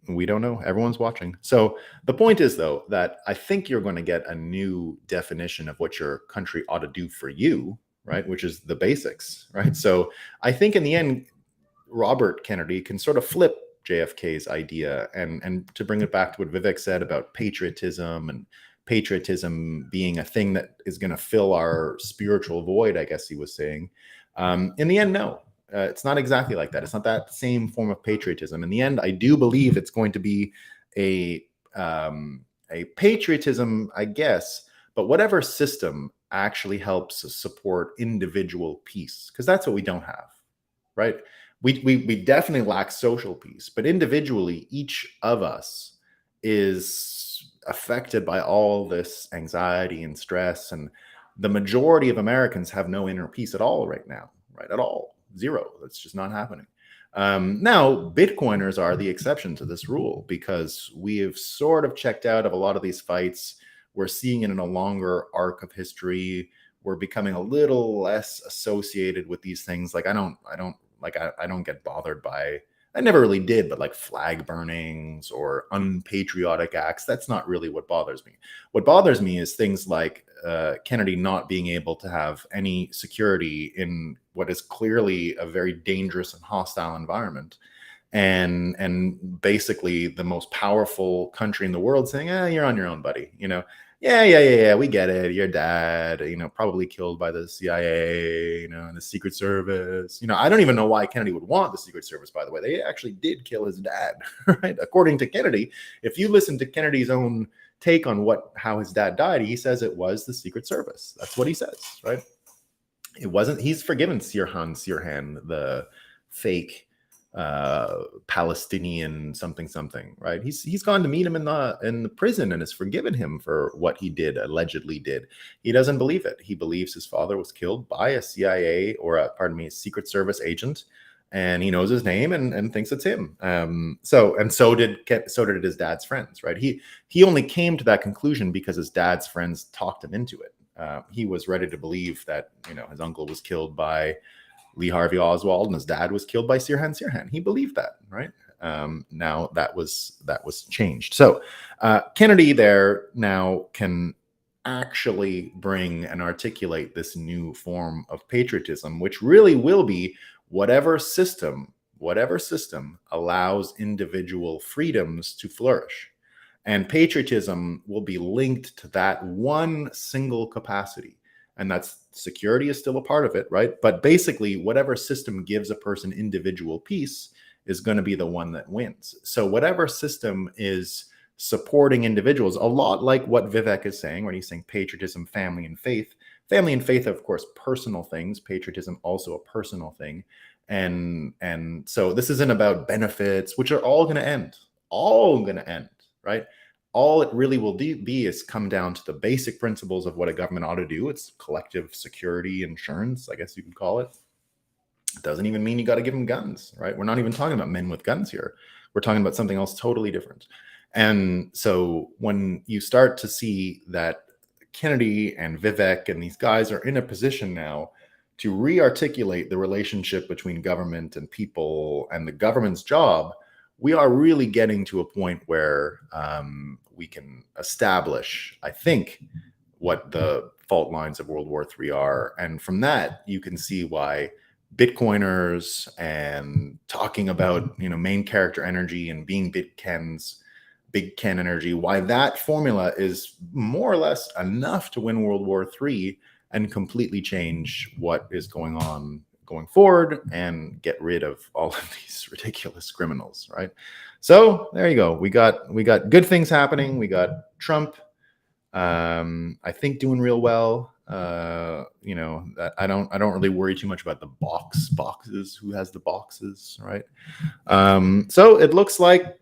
We don't know. Everyone's watching. So the point is, though, that I think you're going to get a new definition of what your country ought to do for you, right? Which is the basics, right? So I think in the end, Robert Kennedy can sort of flip JFK's idea, and to bring it back to what Vivek said about patriotism, and patriotism being a thing that is going to fill our spiritual void, I guess he was saying. In the end, no, it's not exactly like that. It's not that same form of patriotism. In the end, I do believe it's going to be a a patriotism, I guess, but whatever system actually helps support individual peace, because that's what we don't have, right? We definitely lack social peace, but individually, each of us is affected by all this anxiety and stress, and the majority of Americans have no inner peace at all right now, right? At all, zero. That's just not happening. Now, Bitcoiners are the exception to this rule, because we have sort of checked out of a lot of these fights. We're seeing it in a longer arc of history. We're becoming a little less associated with these things. Like I don't get bothered by, I never really did, but like flag burnings or unpatriotic acts. That's not really what bothers me. What bothers me is things like Kennedy not being able to have any security in what is clearly a very dangerous and hostile environment, and basically the most powerful country in the world saying, you're on your own, buddy. Yeah, we get it. Your dad, probably killed by the CIA, and the Secret Service. I don't even know why Kennedy would want the Secret Service, by the way. They actually did kill his dad, right? According to Kennedy, if you listen to Kennedy's own take on how his dad died, he says it was the Secret Service. That's what he says, right? It wasn't. He's forgiven Sirhan, the fake Palestinian something, right? He's gone to meet him in the prison and has forgiven him for what he allegedly did. He doesn't believe it. He believes his father was killed by a CIA or a Secret Service agent, and he knows his name and thinks it's him. So did his dad's friends, right? He only came to that conclusion because his dad's friends talked him into it. He was ready to believe that his uncle was killed by Lee Harvey Oswald and his dad was killed by Sirhan. He believed that, right? Now that was changed. So Kennedy there now can actually bring and articulate this new form of patriotism, which really will be whatever system allows individual freedoms to flourish. And patriotism will be linked to that one single capacity. And that's security is still a part of it, right? But basically, whatever system gives a person individual peace is going to be the one that wins. So whatever system is supporting individuals, a lot like what Vivek is saying, when he's saying patriotism, family, and faith. Family and faith are, of course, personal things. Patriotism also a personal thing. And so this isn't about benefits, which are all going to end, right? All it really will be is come down to the basic principles of what a government ought to do. It's collective security insurance, I guess you could call it. It doesn't even mean you got to give them guns, right? We're not even talking about men with guns here. We're talking about something else totally different. And so when you start to see that Kennedy and Vivek and these guys are in a position now to re-articulate the relationship between government and people and the government's job, we are really getting to a point where we can establish, I think, what the fault lines of World War III are. And from that, you can see why Bitcoiners and talking about, main character energy and being Big Ken energy, why that formula is more or less enough to win World War III and completely change what is going on going forward and get rid of all of these ridiculous criminals, right? So there you go. We got good things happening. We got Trump, I think, doing real well. I don't really worry too much about the boxes, who has the boxes, right? So it looks like,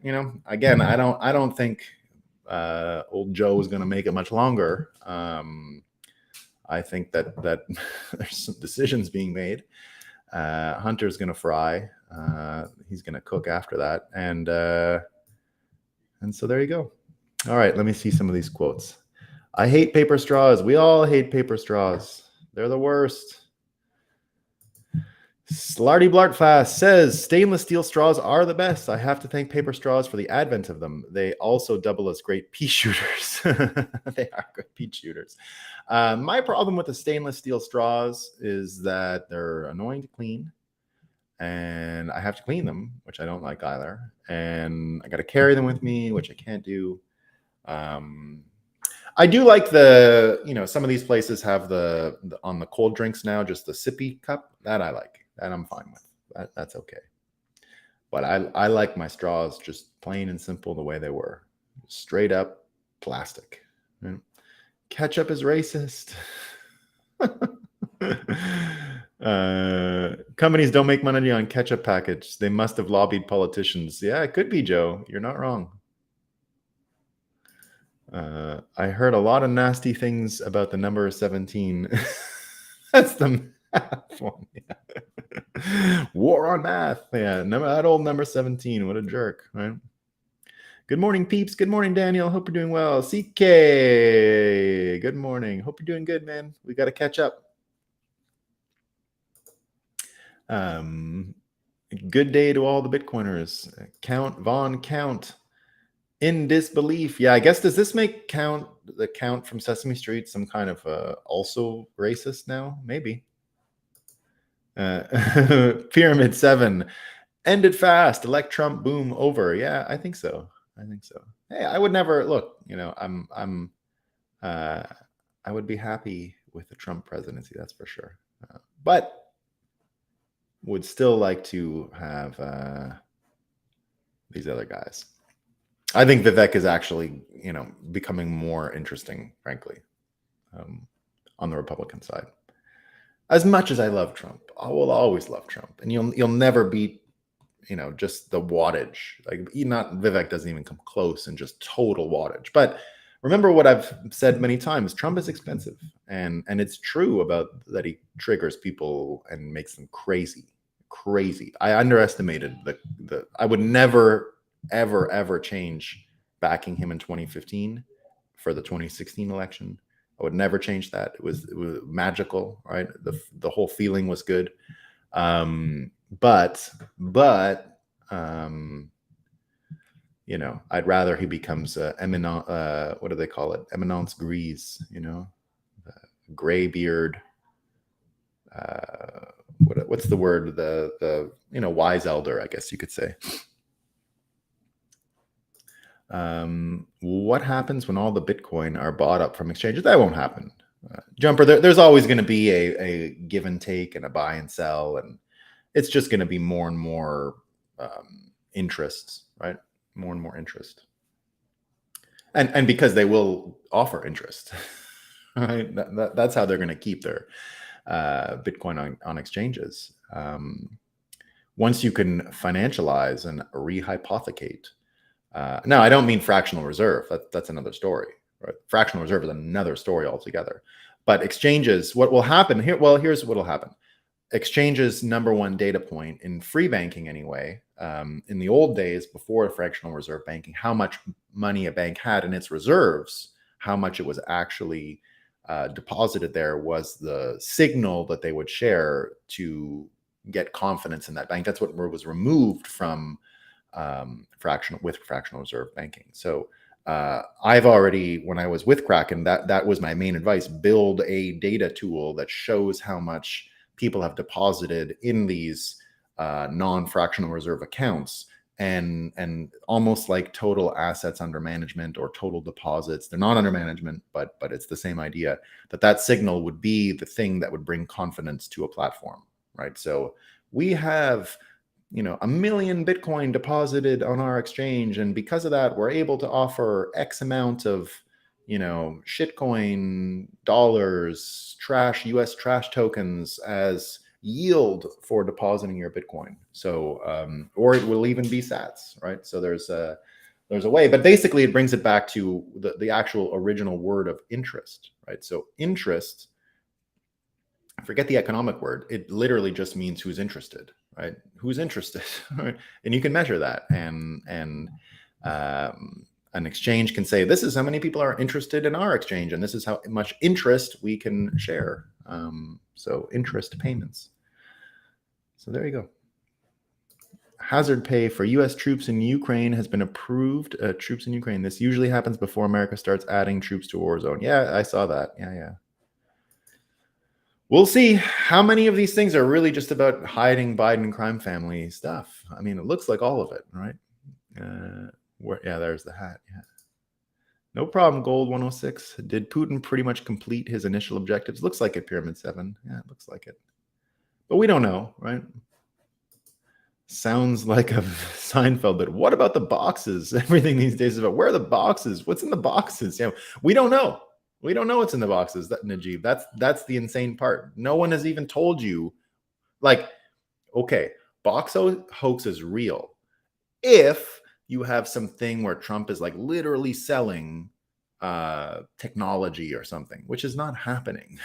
again, I don't think old Joe is going to make it much longer. I think that there's some decisions being made. Hunter's going to fry. He's going to cook after that. And so there you go. All right, let me see some of these quotes. I hate paper straws. We all hate paper straws. They're the worst. Slarty Blartfast says stainless steel straws are the best. I have to thank paper straws for the advent of them. They also double as great pea shooters. They are good pea shooters. My problem with the stainless steel straws is that they're annoying to clean, and I have to clean them, which I don't like either. And I got to carry them with me, which I can't do. I do like some of these places have the on the cold drinks now, just the sippy cup. That I like. That I'm fine with. That's okay. But I like my straws just plain and simple the way they were. Straight up plastic. Right? Ketchup is racist. Companies don't make money on ketchup package. They must have lobbied politicians. Yeah, it could be, Joe. You're not wrong. I heard a lot of nasty things about the number 17. That's the math one. Yeah. War on math. Yeah, that old number 17. What a jerk, right? Good morning, peeps. Good morning, Daniel. Hope you're doing well. CK, good morning. Hope you're doing good, man. We got to catch up. Good day to all the Bitcoiners. Count Von Count. In disbelief. Yeah, I guess, does this make the Count from Sesame Street some kind of also racist now? Maybe. Pyramid 7. Ended fast. Elect Trump, boom, over. Yeah, I think so. Hey, I would never look, I would be happy with the Trump presidency, that's for sure. But would still like to have these other guys. I think Vivek is actually, becoming more interesting, frankly, on the Republican side. As much as I love Trump, I will always love Trump, and you'll never beat, just the wattage. Like, Vivek doesn't even come close in just total wattage. But remember what I've said many times: Trump is expensive, and it's true about that. He triggers people and makes them crazy. I underestimated I would never ever change backing him in 2015 for the 2016 election. I would never change that. It was magical, right? The whole feeling was good. But I'd rather he becomes eminent, what do they call it? Eminence grise, gray beard. What's the word? The wise elder, I guess you could say. What happens when all the Bitcoin are bought up from exchanges? That won't happen. Jumper, there's always going to be a give and take and a buy and sell, and it's just going to be more and more interests, right? More and more interest, and because they will offer interest, right? That's how they're going to keep their Bitcoin on exchanges. Once you can financialize and rehypothecate. Now, I don't mean fractional reserve. That's another story. Right? Fractional reserve is another story altogether. But exchanges, what will happen here? Well, here's what will happen. Exchanges' number one data point in free banking, anyway, in the old days before fractional reserve banking, how much money a bank had in its reserves, how much it was actually deposited there, was the signal that they would share to get confidence in that bank. That's what was removed from fractional reserve banking. So I've already, when I was with Kraken, that was my main advice: build a data tool that shows how much people have deposited in these non-fractional reserve accounts, and almost like total assets under management or total deposits. They're not under management, but it's the same idea, that signal would be the thing that would bring confidence to a platform, right? So we have 1 million Bitcoin deposited on our exchange, and because of that, we're able to offer X amount of, shitcoin, dollars, US trash tokens as yield for depositing your Bitcoin. So, or it will even be sats, right? So there's a way, but basically it brings it back to the actual original word of interest, right? So interest, forget the economic word. It literally just means who's interested, right? Who's interested, right? And you can measure that. And an exchange can say, this is how many people are interested in our exchange, and this is how much interest we can share. So interest payments. So there you go. Hazard pay for U.S. troops in Ukraine has been approved. Troops in Ukraine. This usually happens before America starts adding troops to a war zone. Yeah, I saw that. Yeah. We'll see how many of these things are really just about hiding Biden crime family stuff. I mean, it looks like all of it, right? Yeah, there's the hat. Yeah. No problem, Gold 106. Did Putin pretty much complete his initial objectives? Looks like it, Pyramid 7. Yeah, it looks like it. But we don't know, right? Sounds like a Seinfeld, but what about the boxes? Everything these days is about where are the boxes? What's in the boxes? Yeah, we don't know. We don't know what's in the boxes, Najib. That's the insane part. No one has even told you, like, okay, box hoax is real. If you have something where Trump is like literally selling technology or something, which is not happening,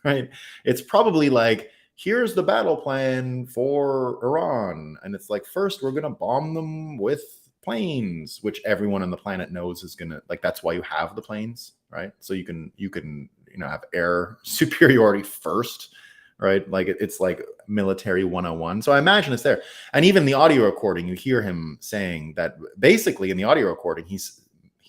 right? It's probably like, here's the battle plan for Iran. And it's like, first, we're going to bomb them with planes, which everyone on the planet knows is going to, like, that's why you have the planes, right? So you can, have air superiority first, right? Like it's like military 101. So I imagine it's there. And even the audio recording, you hear him saying that basically in the audio recording, he's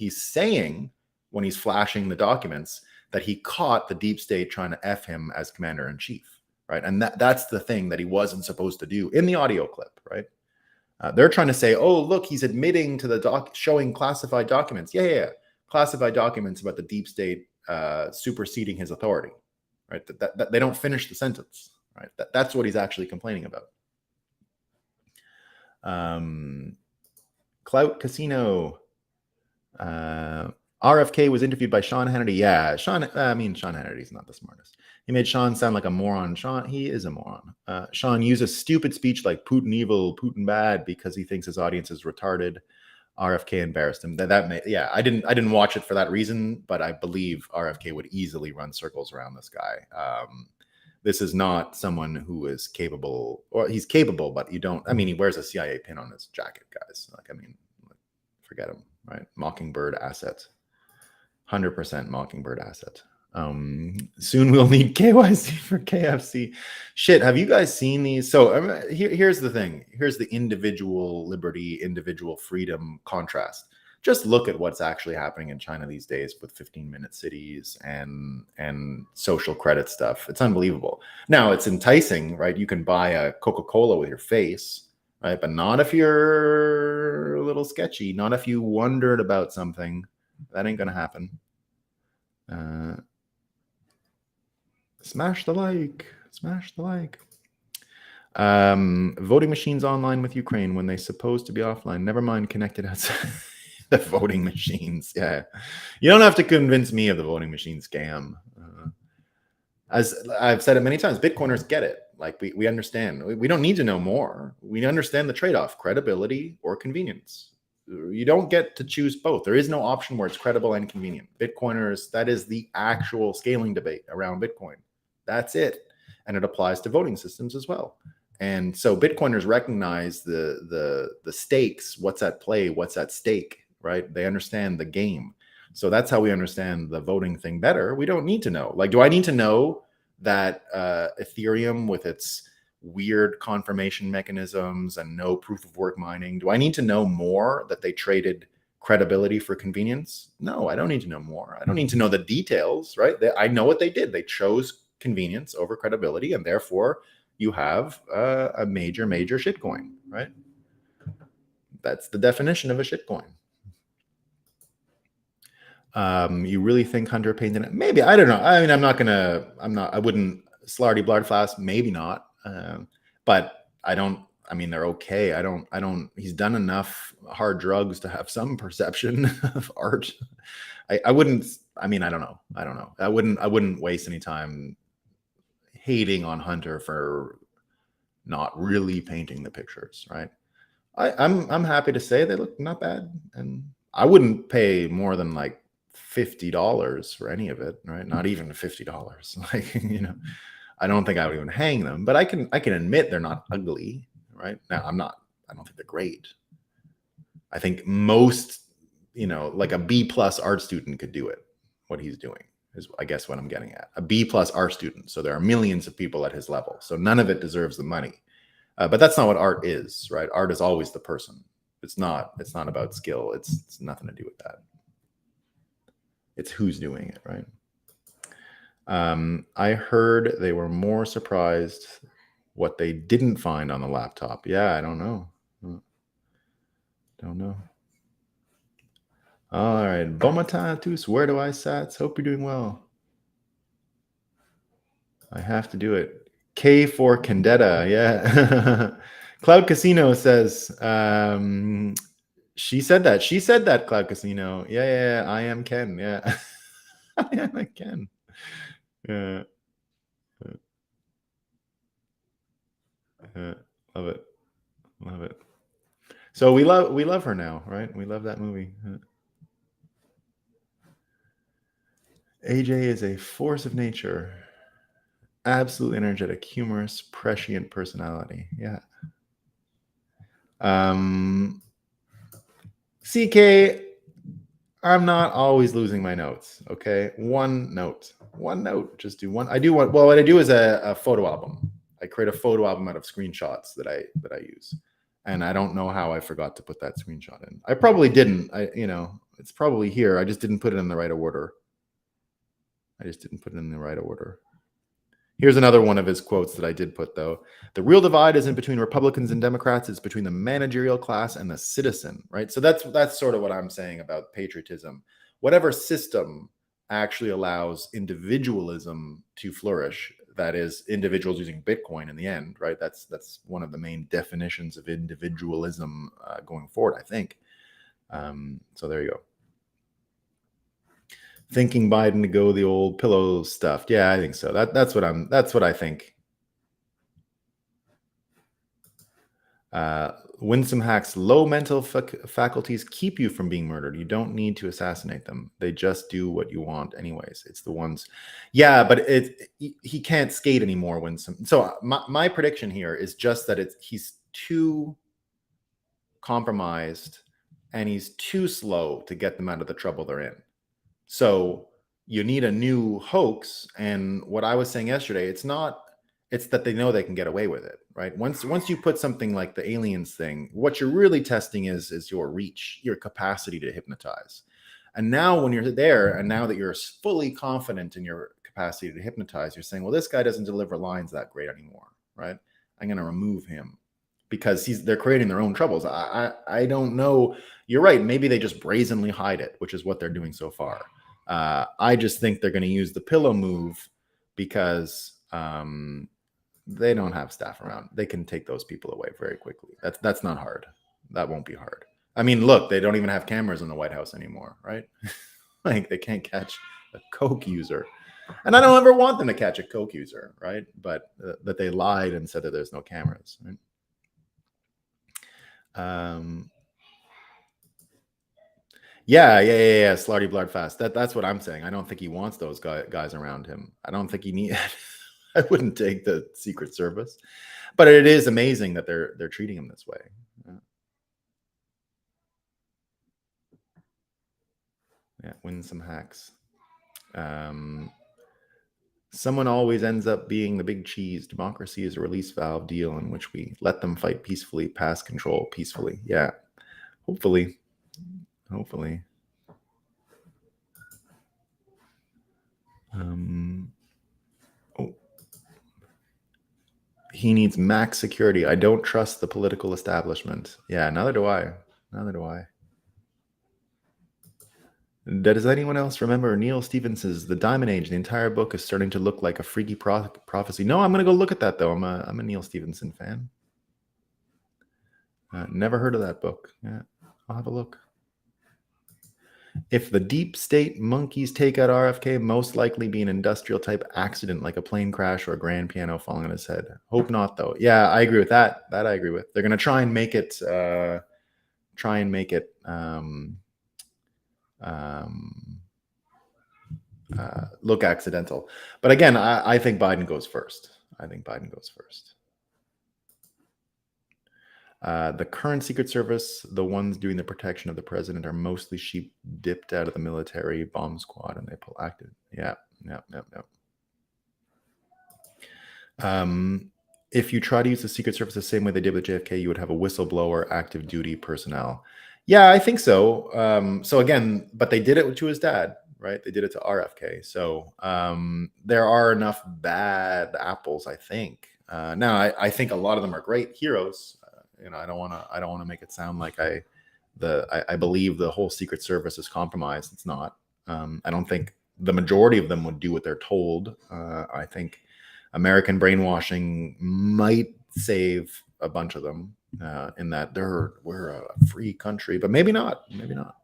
saying when he's flashing the documents that he caught the deep state trying to F him as commander in chief. Right. And that's the thing that he wasn't supposed to do in the audio clip. Right. They're trying to say, oh, look, he's admitting to the showing classified documents. Yeah. Classified documents about the deep state superseding his authority. Right. That they don't finish the sentence. Right. That's what he's actually complaining about. Clout Casino. RFK was interviewed by Sean Hannity. Yeah, Sean Hannity's not the smartest. He made Sean sound like a moron. He is a moron. Sean uses stupid speech like Putin evil, Putin bad because he thinks his audience is retarded. RFK embarrassed him. I didn't watch it for that reason, but I believe RFK would easily run circles around this guy. This is not someone who is capable, or he's capable, but he wears a CIA pin on his jacket, guys. Forget him, right? Mockingbird asset. 100% Mockingbird asset. Soon we'll need KYC for KFC. Shit, have you guys seen these? So here's the thing. Here's the individual liberty, individual freedom contrast. Just look at what's actually happening in China these days with 15-minute cities and social credit stuff. It's unbelievable. Now, it's enticing, right? You can buy a Coca-Cola with your face, right? But not if you're a little sketchy. Not if you wondered about something. That ain't gonna happen. Smash the like. Voting machines online with Ukraine when they supposed to be offline. Never mind connected outside the voting machines. Yeah, you don't have to convince me of the voting machine scam. As I've said it many times, Bitcoiners get it. Like we understand. We don't need to know more. We understand the trade-off: credibility or convenience. You don't get to choose both. There is no option where it's credible and convenient. Bitcoiners, that is the actual scaling debate around Bitcoin. That's it. And it applies to voting systems as well. And so Bitcoiners recognize the stakes, what's at play, what's at stake, right? They understand the game. So that's how we understand the voting thing better. We don't need to know. Like, do I need to know that Ethereum with its weird confirmation mechanisms and no proof of work mining, do I need to know more that they traded credibility for convenience? No, I don't need to know more. I don't need to know the details, right? I know what they did. They chose convenience over credibility, and therefore you have a major shitcoin, right? That's the definition of a shitcoin. You really think Hunter painted it? Maybe. I don't know. I mean, I wouldn't slarty blard fast. Maybe not. But they're okay. He's done enough hard drugs to have some perception of art. I don't know. I wouldn't waste any time hating on Hunter for not really painting the pictures, right? I'm happy to say they look not bad. And I wouldn't pay more than like $50 for any of it, right? Not even $50. Like, I don't think I would even hang them, but I can admit they're not ugly, right? Now I don't think they're great. I think most, like a B+ art student could do it. What he's doing is, I guess, what I'm getting at. A B+ art student. So there are millions of people at his level. So none of it deserves the money. But that's not what art is, right? Art is always the person. It's not about skill. It's nothing to do with that. It's who's doing it, right? I heard they were more surprised what they didn't find on the laptop. Yeah, I don't know. Don't know. All right. Bon matin tous. Where do I sats? Hope you're doing well. I have to do it. K for Candetta. Yeah. Cloud Casino says, she said that. She said that, Cloud Casino. Yeah. I am Ken. Yeah. I am Ken. Yeah. Love it. Love it. So we love her now, right? We love that movie. AJ is a force of nature. Absolutely energetic, humorous, prescient personality. Yeah. CK, I'm not always losing my notes. Okay. One note. Just do one. I do one. Well, what I do is a photo album. I create a photo album out of screenshots that I use. And I don't know how I forgot to put that screenshot in. I probably didn't. It's probably here. I just didn't put it in the right order. Here's another one of his quotes that I did put, though. The real divide isn't between Republicans and Democrats. It's between the managerial class and the citizen, right? So that's sort of what I'm saying about patriotism. Whatever system actually allows individualism to flourish, that is, individuals using Bitcoin in the end, right? That's one of the main definitions of individualism going forward, I think. So there you go. Thinking Biden to go the old pillow stuff. Yeah, I think so. That's what I think. Winsome Hacks, low mental faculties keep you from being murdered. You don't need to assassinate them. They just do what you want anyways. It's the ones. Yeah, but he can't skate anymore, Winsome. So my prediction here is just that he's too compromised and he's too slow to get them out of the trouble they're in. So you need a new hoax. And what I was saying yesterday, it's that they know they can get away with it, right? Once you put something like the aliens thing, what you're really testing is your reach, your capacity to hypnotize. And now when you're there, and now that you're fully confident in your capacity to hypnotize, you're saying, well, this guy doesn't deliver lines that great anymore, right? I'm going to remove him because they're creating their own troubles. I don't know. You're right. Maybe they just brazenly hide it, which is what they're doing so far. I just think they're going to use the pillow move because they don't have staff around. They can take those people away very quickly. That's not hard. That won't be hard. I mean, look, they don't even have cameras in the White House anymore, right? Like they can't catch a Coke user. And I don't ever want them to catch a Coke user, right? But that they lied and said that there's no cameras, right? Yeah. Slarty Blard Fast. That's what I'm saying. I don't think he wants those guys around him. I don't think he needs. I wouldn't take the Secret Service, but it is amazing that they're treating him this way. Yeah, win some hacks. Someone always ends up being the big cheese. Democracy is a release valve deal in which we let them fight peacefully, pass control peacefully. Yeah, hopefully. He needs max security. I don't trust the political establishment. Yeah, neither do I. Does anyone else remember Neil Stephenson's The Diamond Age? The entire book is starting to look like a freaky prophecy. No, I'm going to go look at that, though. I'm a Neil Stephenson fan. Never heard of that book. Yeah, I'll have a look. If the deep state monkeys take out RFK, most likely be an industrial type accident like a plane crash or a grand piano falling on his head. Hope not, though. Yeah, I agree with that. That I agree with. They're going to try and make it look accidental. But again, I think Biden goes first. The current Secret Service, the ones doing the protection of the president, are mostly sheep dipped out of the military bomb squad, and they pull active. Yeah. if you try to use the Secret Service the same way they did with JFK, you would have a whistleblower, active duty personnel. Yeah, I think so. So again, but they did it to his dad, right? They did it to RFK. So there are enough bad apples, I think. Now, I think a lot of them are great heroes. I don't want to make it sound like I believe the whole Secret Service is compromised. It's not. I don't think the majority of them would do what they're told. I think American brainwashing might save a bunch of them in that we're a free country, but maybe not. Maybe not.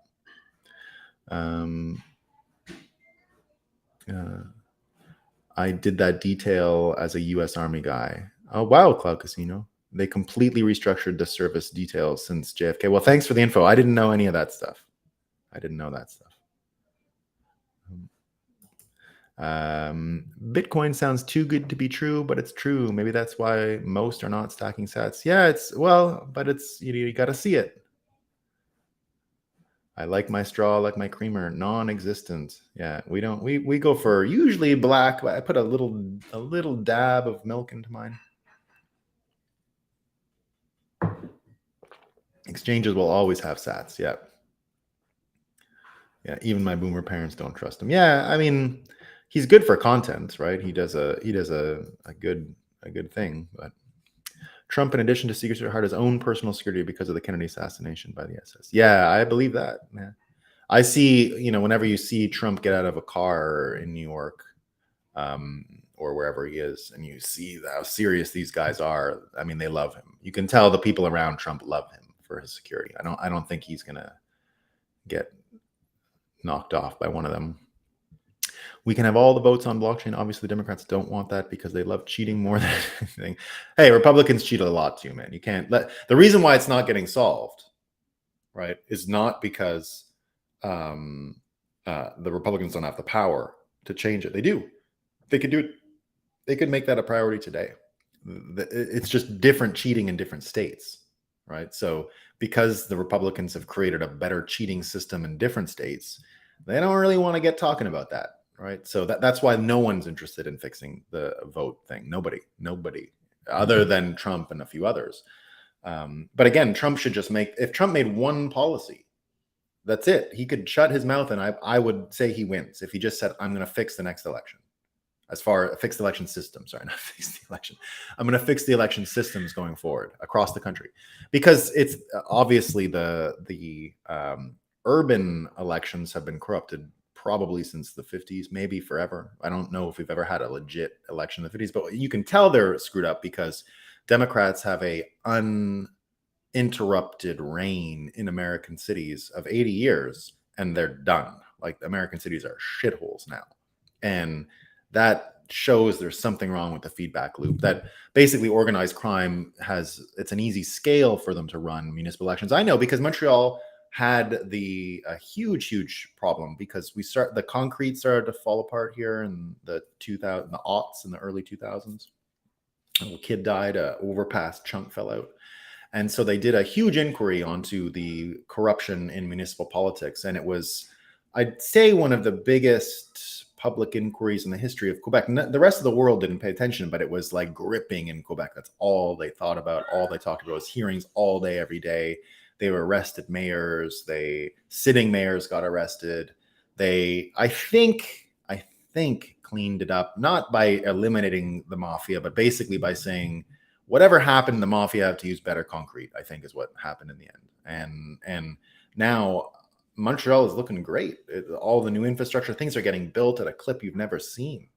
I did that detail as a U.S. Army guy. Oh, wow, Cloud Casino. They completely restructured the service details since JFK. Well, thanks for the info. I didn't know any of that stuff. I didn't know that stuff. Bitcoin sounds too good to be true, but it's true. Maybe that's why most are not stacking sats. Yeah, but it's you got to see it. I like my straw, like my creamer, non-existent. Yeah, we don't. We go for usually black. I put a little dab of milk into mine. Exchanges will always have sats. Yeah. Yeah, even my boomer parents don't trust him. Yeah, I mean, he's good for content, right? He does a good thing. But Trump, in addition to Secret Service, had his own personal security because of the Kennedy assassination by the SS. Yeah, I believe that. Yeah. I see, whenever you see Trump get out of a car in New York, or wherever he is, and you see how serious these guys are. I mean, they love him. You can tell the people around Trump love him for his security. I don't think he's gonna get knocked off by one of them. We can have all the votes on blockchain. Obviously, the Democrats don't want that because they love cheating more than anything. Hey, Republicans cheat a lot too, man. You can't let the reason why it's not getting solved, right, is not because the Republicans don't have the power to change it. They do. They could do it. They could make that a priority today. It's just different cheating in different states, right? So because the Republicans have created a better cheating system in different states, they don't really want to get talking about that, right? So that's why no one's interested in fixing the vote thing. Nobody, other than Trump and a few others. But again, Trump should just if Trump made one policy, that's it. He could shut his mouth, and I would say he wins if he just said, "I'm going to fix the next election." As far as fix the election system, sorry, not fix the election. I'm going to fix the election systems going forward across the country, because it's obviously the urban elections have been corrupted probably since the 50s, maybe forever. I don't know if we've ever had a legit election in the 50s, but you can tell they're screwed up because Democrats have a uninterrupted reign in American cities of 80 years, and they're done. Like, American cities are shitholes now. And that shows there's something wrong with the feedback loop, that basically organized crime it's an easy scale for them to run municipal elections. I know, because Montreal had a huge problem because the concrete started to fall apart here in the aughts, in the early 2000s. A little kid died, a overpass chunk fell out. And so they did a huge inquiry onto the corruption in municipal politics. And it was, I'd say, one of the biggest public inquiries in the history of Quebec. The rest of the world didn't pay attention, but it was like gripping in Quebec. That's all they thought about. All they talked about was hearings all day, every day. They were arrested mayors. Sitting mayors got arrested. I think cleaned it up, not by eliminating the mafia, but basically by saying, whatever happened, the mafia have to use better concrete, I think is what happened in the end. And now Montreal is looking great. All the new infrastructure, things are getting built at a clip you've never seen.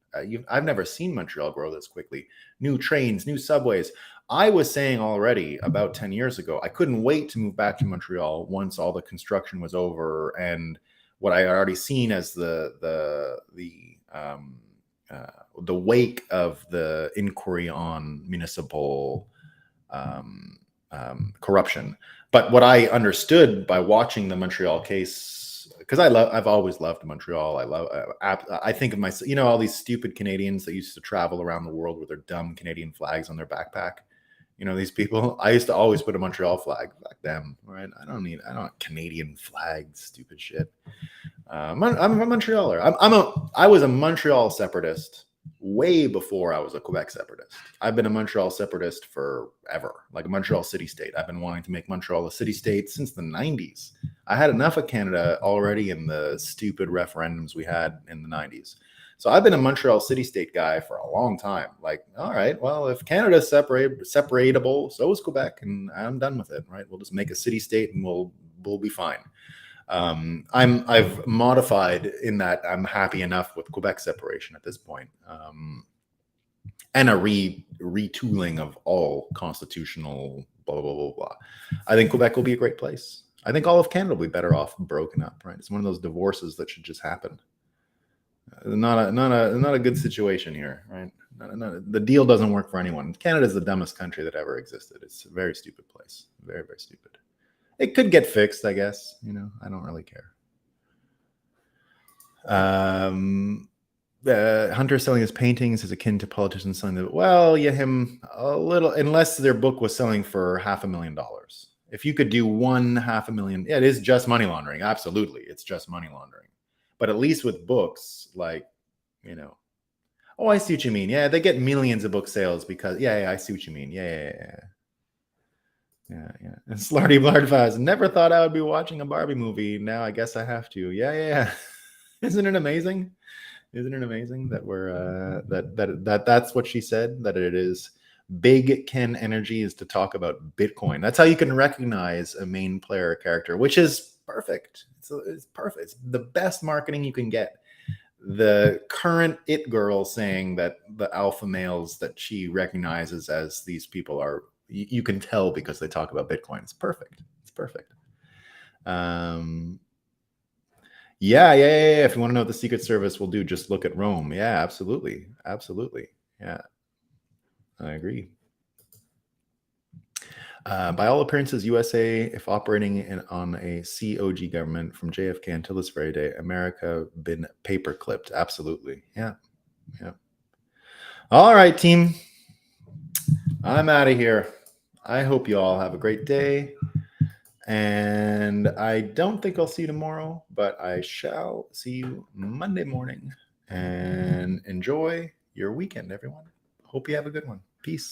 I've never seen Montreal grow this quickly. New trains, new subways. I was saying already about 10 years ago, I couldn't wait to move back to Montreal once all the construction was over, and what I had already seen as the wake of the inquiry on municipal corruption. But what I understood by watching the Montreal case, because I've always loved Montreal. I think of myself, all these stupid Canadians that used to travel around the world with their dumb Canadian flags on their backpack. These people, I used to always put a Montreal flag. Fuck them, right? I don't want Canadian flags, stupid shit. I'm a Montrealer. I was a Montreal separatist way before I was a Quebec separatist. I've been a Montreal separatist forever, like a Montreal city-state. I've been wanting to make Montreal a city-state since the 90s. I had enough of Canada already in the stupid referendums we had in the 90s. So I've been a Montreal city-state guy for a long time. Like, all right, well, if Canada's separatable, so is Quebec, and I'm done with it, right? We'll just make a city-state and we'll be fine. I've modified in that I'm happy enough with Quebec separation at this point, and a retooling of all constitutional blah blah blah blah. I think Quebec will be a great place. I think all of Canada will be better off broken up. Right? It's one of those divorces that should just happen. Not a good situation here, right? The deal doesn't work for anyone. Canada is the dumbest country that ever existed. It's a very stupid place. Very, very stupid. It could get fixed, I guess. I don't really care. Hunter selling his paintings is akin to politicians selling the him a little, unless their book was selling for $500,000. If you could do $500,000, it is just money laundering. Absolutely, it's just money laundering. But at least with books, like, oh, I see what you mean. Yeah, they get millions of book sales because, I see what you mean. Yeah. And Slarty Blardfaz, never thought I would be watching a Barbie movie. Now I guess I have to. Yeah. Isn't it amazing? Isn't it amazing that we're that's what she said, that it is big Ken energy is to talk about Bitcoin. That's how you can recognize a main player character, which is perfect. It's perfect. It's the best marketing you can get. The current it girl saying that the alpha males that she recognizes as these people are, you can tell because they talk about Bitcoin. It's perfect. It's perfect. Yeah. If you want to know what the Secret Service will do, just look at Rome. Yeah, absolutely. Yeah, I agree. By all appearances, USA, if operating on a COG government from JFK until this very day, America been paper clipped. Absolutely. Yeah. All right, team. I'm out of here. I hope you all have a great day. And I don't think I'll see you tomorrow, but I shall see you Monday morning. And enjoy your weekend, everyone. Hope you have a good one. Peace.